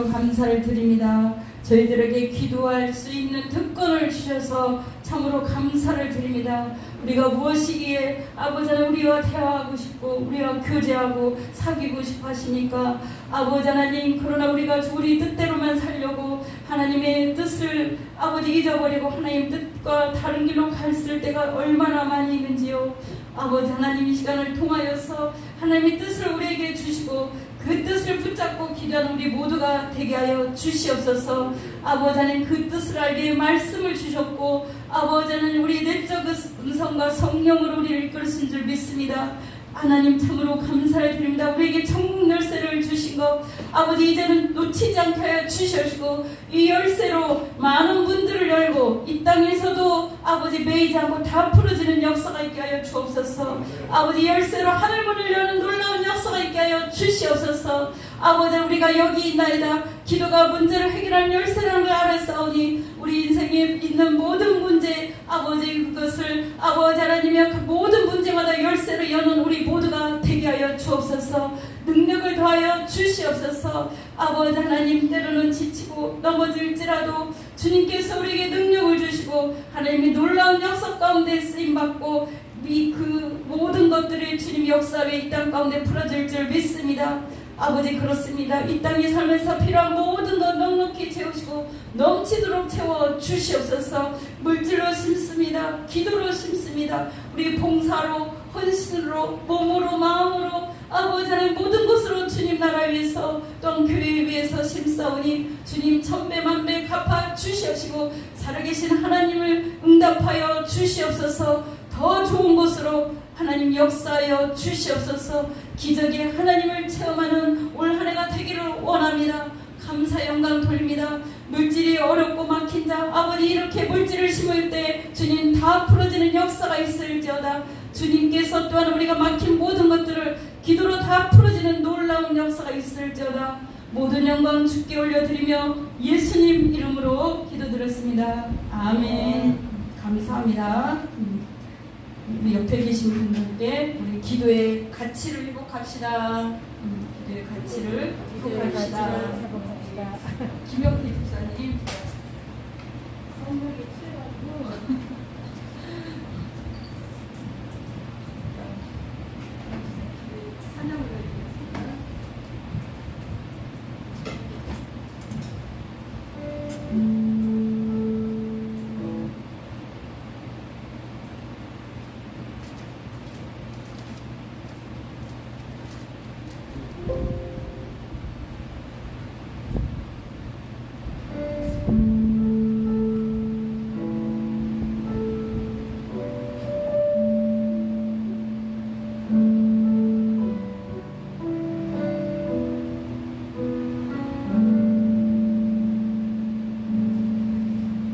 참으로 감사를 드립니다. 저희들에게 기도할 수 있는 특권을 주셔서 참으로 감사를 드립니다. 우리가 무엇이기에 아버지 하나님 우리와 대화하고 싶고 우리와 교제하고 사귀고 싶어 하시니까 아버지 하나님, 그러나 우리가 우리 뜻대로만 살려고 하나님의 뜻을 아버지 잊어버리고 하나님 뜻과 다른 길로 갔을 때가 얼마나 많이 있는지요. 아버지 하나님, 이 시간을 통하여서 하나님의 뜻을 우리에게 주시고 그 뜻을 붙잡고 기도하는 우리 모두가 되게 하여 주시옵소서. 아버지 하나님, 그 뜻을 알게 말씀을 주셨고 아버지 하나님, 우리 내적 음성과 성령으로 우리를 이끌으신 줄 믿습니다. 하나님 참으로 감사를 드립니다. 우리에게 천국 열쇠를 주신 것 아버지 이제는 놓치지 않게 하여 주시옵시고 이 열쇠로 많은 문들을 열고 이 땅에서도 아버지 매이지 않고 다 풀어지는 역사가 있게 하여 주옵소서. 아버지 열쇠로 하늘문을 여는 놀라운 역사가 있게 하여 주시옵소서. 아버지, 우리가 여기 있나이다. 기도가 문제를 해결하는 열쇠라는 걸 알았사오니 우리 인생에 있는 모든 문제 아버지, 그것을 아버지 하나님의 그 모든 문제마다 열쇠를 여는 우리 모두가 되게 하여 주옵소서. 능력을 더하여 주시옵소서. 아버지 하나님, 때로는 지치고 넘어질지라도 주님께서 우리에게 능력을 주시고 하나님의 놀라운 역사 가운데 쓰임받고 그 모든 것들이 주님 역사에 이 땅 가운데 풀어질 줄 믿습니다. 아버지, 그렇습니다. 이 땅에 살면서 필요한 모든 것 넉넉히 채우시고 넘치도록 채워 주시옵소서. 물질로 심습니다. 기도로 심습니다. 우리 봉사로, 헌신으로, 몸으로, 마음으로 아버지 하나님 모든 것으로 주님 나라 위해서 또한 교회 위해서 심사오니 주님 천배 만배 갚아 주시옵시고 살아계신 하나님을 응답하여 주시옵소서. 더 좋은 곳으로 하나님 역사하여 주시옵소서. 기적의 하나님을 체험하는 올 한 해가 되기를 원합니다. 감사 영광 돌립니다. 물질이 어렵고 막힌 자 아버지, 이렇게 물질을 심을 때 주님 다 풀어지는 역사가 있을지어다. 주님께서 또한 우리가 막힌 모든 것들을 기도로 다 풀어지는 놀라운 역사가 있을지어다. 모든 영광 주께 올려드리며 예수님 이름으로 기도드렸습니다. 아멘. 감사합니다. 우리 옆에 계신 분들께 우리 기도의 가치를 회복합시다. 기도의 가치를 회복합시다. 김영희 집사님 선물이 취해가지고 찬양을 해주겠습니다.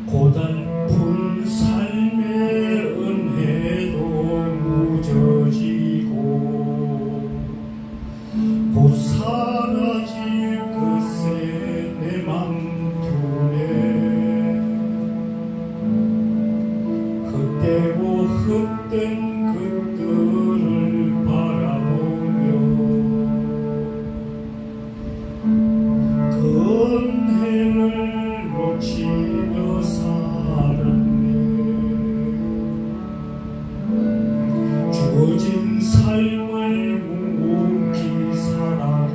고달픈 삶의 은혜도 무뎌지고 곧 사라질 것에 내 맘두네 헛되고 헛된 것들을 바라보며 그 은혜를 놓치며 살았네. 주어진 삶을 묵묵히 살아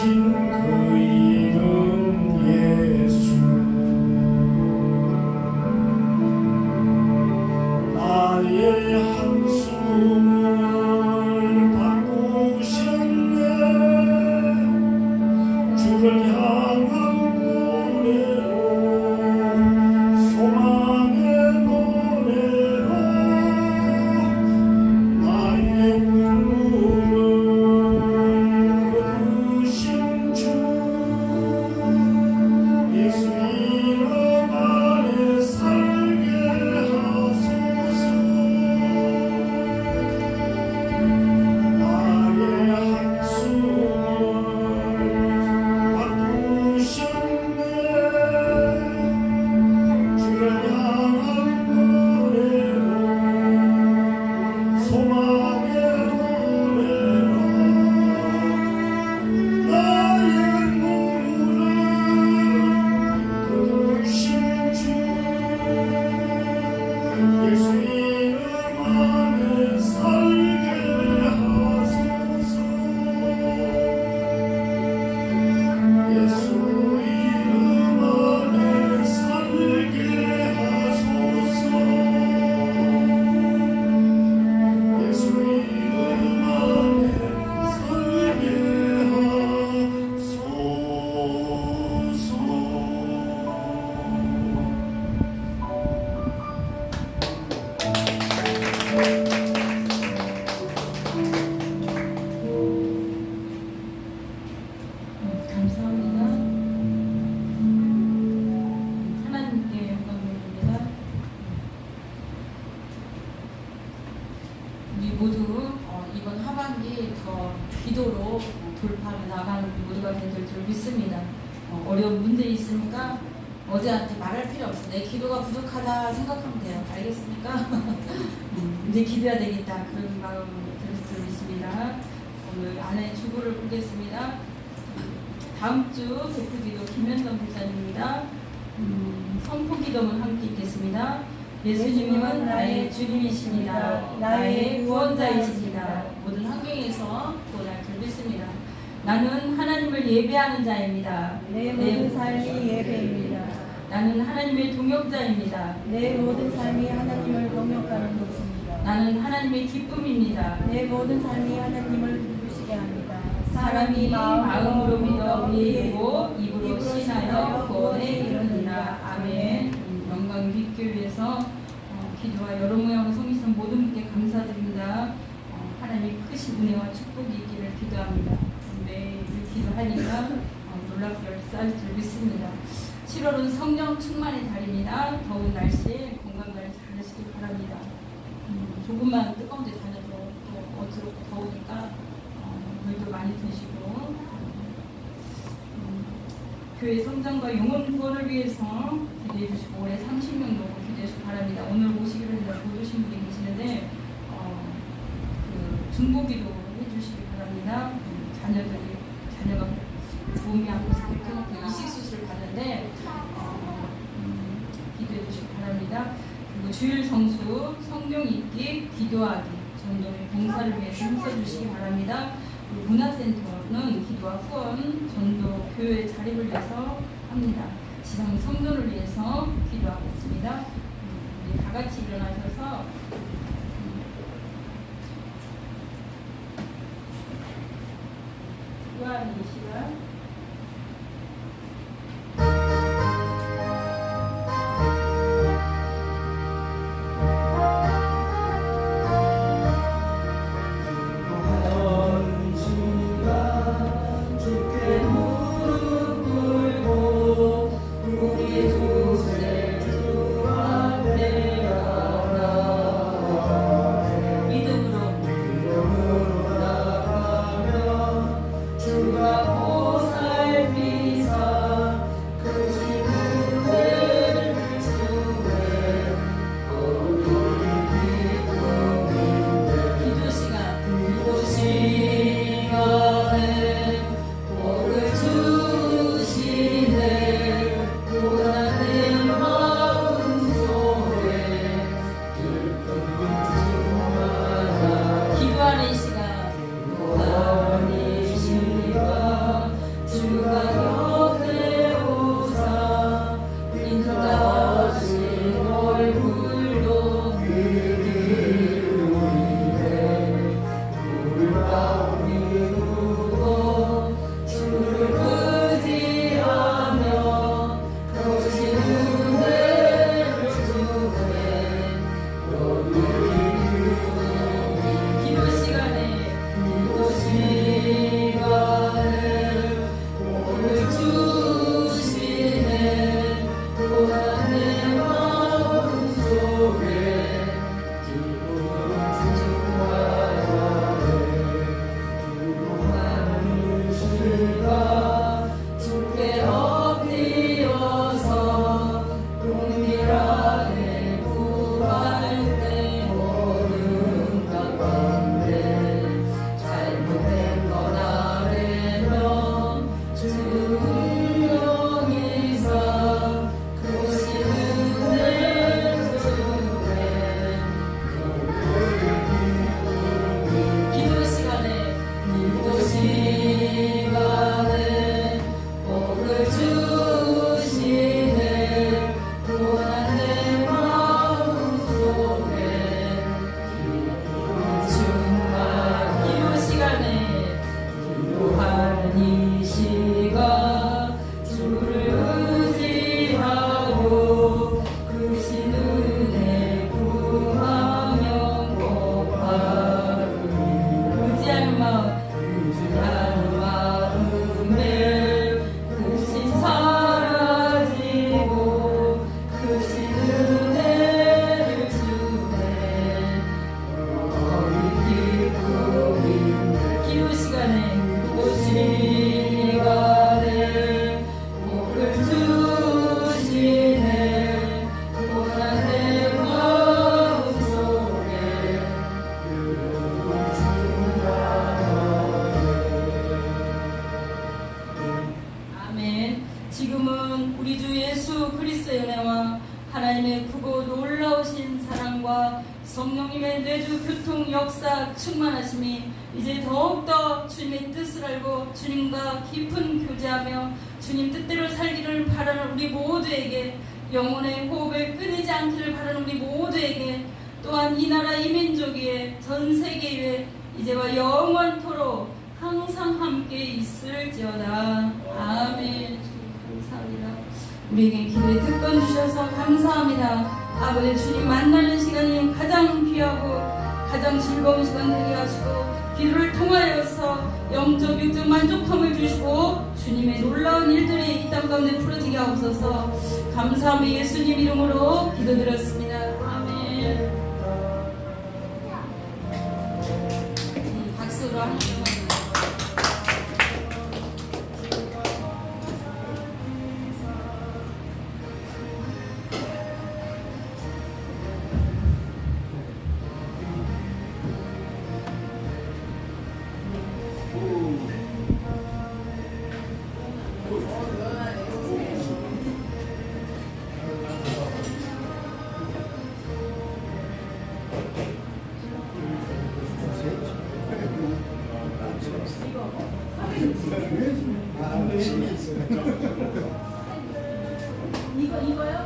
그 이름 예수 나의 한숨을 바꾸셨네 주를 향한 노래로 소망의 노래로 나의 눈물을 거두신 주 예수 이름 안에 살게 하소서 나의 한숨을 바꾸셨네 주를 향한 노래로 소망의 노래로 나의 눈물을 거두신 주 예수 이름 안에 살게 하소서 예수 이름 안에 살게 하소서 예수 이름 안에 살게 감사합니다. 하나님께 영광 돌립니다. 우리 모두 이번 하반기 더 기도로 돌파해 나가는 우리 모두가 될 줄 믿습니다. 어려운 문제 있으니까 어제한테 말할 필요 없어. 내 기도가 부족하다 생각하면 돼요. 알겠습니까? 이제 기도해야 되겠다. 그런 마음 들 줄 믿습니다. 오늘 아내 주부를 보겠습니다. 다음 주 대표기도 김현정 목사님입니다. 선포기도문 함께 읽겠습니다. 예수님은 나의 주님이십니다. 나의 구원자이십니다. 모든 환경에서 구원할 줄 믿습니다. 나는 하나님을 예배하는 자입니다. 내 모든 삶이 예배입니다. 나는 하나님의 동역자입니다. 내 모든 삶이 하나님을 동역하는 것입니다. 나는 하나님의 기쁨입니다. 내 모든 삶이 하나님을 기쁘시게 합니다. 사람이 마음으로 믿어 이르고 입으로 신하여 구원에 이르느니라. 아멘. 영광 빛교회에서 기도와 여러 모양의 성의선 모든 분께 감사드립니다. 하나님 크신 은혜와 축복이 있기를 기도합니다. 매일 기도하니까 놀랍게 역사할 줄 믿습니다. 7월은 성령 충만의 달입니다. 더운 날씨에 건강관리 잘 하시길 바랍니다. 조금만 뜨거운 데 다녀도 또 어지럽고 더우니까 물도 많이 드시고 교회 성장과 영혼 구원을 위해서 기도해 주시고 올해 30명 놓고 기도해 주시기 바랍니다. 오늘 오시기로 했는데 못 오신 분이 계시는데 중보기도 해주시기 바랍니다. 자녀가 몸이 아파서 불편하고 이식수술 받는데 기도해 주시기 바랍니다. 그리고 주일 성수, 성경 읽기, 기도하기, 전도의 봉사를 위해서 힘써주시기 바랍니다. 그리고 문화센터는 기도와 후원, 전도, 교회 자립을 위해서 합니다. 지상 성전을 위해서 기도하겠습니다. 우리 다 같이 일어나셔서 기도하는 이 시간 믿음으로 나가며 주가 지금은 우리 주 예수 그리스도의 은혜와 하나님의 크고 놀라우신 사랑과 성령님의 내주 교통 역사 충만하심이 이제 더욱더 주님의 뜻을 알고 주님과 깊은 교제하며 주님 뜻대로 살기를 바라는 우리 모두에게, 영혼의 호흡을 끊이지 않기를 바라는 우리 모두에게, 또한 이 나라 이 민족 위에 전 세계 위에 이제와 영원토록 항상 함께 있을지어다. 아멘. 감사합니다. 우리에게 기도의 특권 주셔서 감사합니다. 아버지, 주님 만나는 시간이 가장 귀하고 가장 즐거운 시간 되게 하시고 기도를 통하여서 영적 육적 만족함을 주시고 주님의 놀라운 일들이 이 땅 가운데 풀어지게 하옵소서. 감사하며 예수님 이름으로 기도드렸습니다. 아멘. 박수로 하나님. 이거요?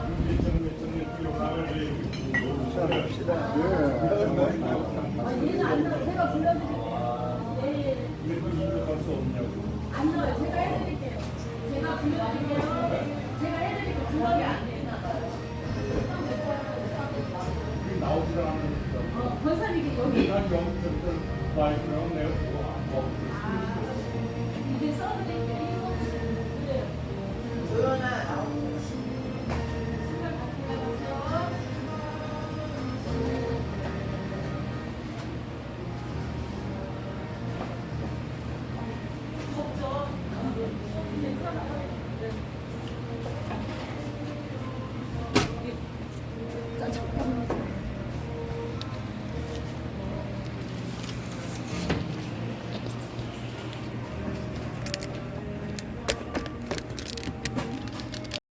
얘는 안 나와요. 제가 불러드릴게요. 예. 안 나와요. 제가 해드릴게요. 제가 불러드릴게요. 제가 해드릴게요. 그거이 안 돼요. 나오지도 않는 권사님이 여기. 마이크랑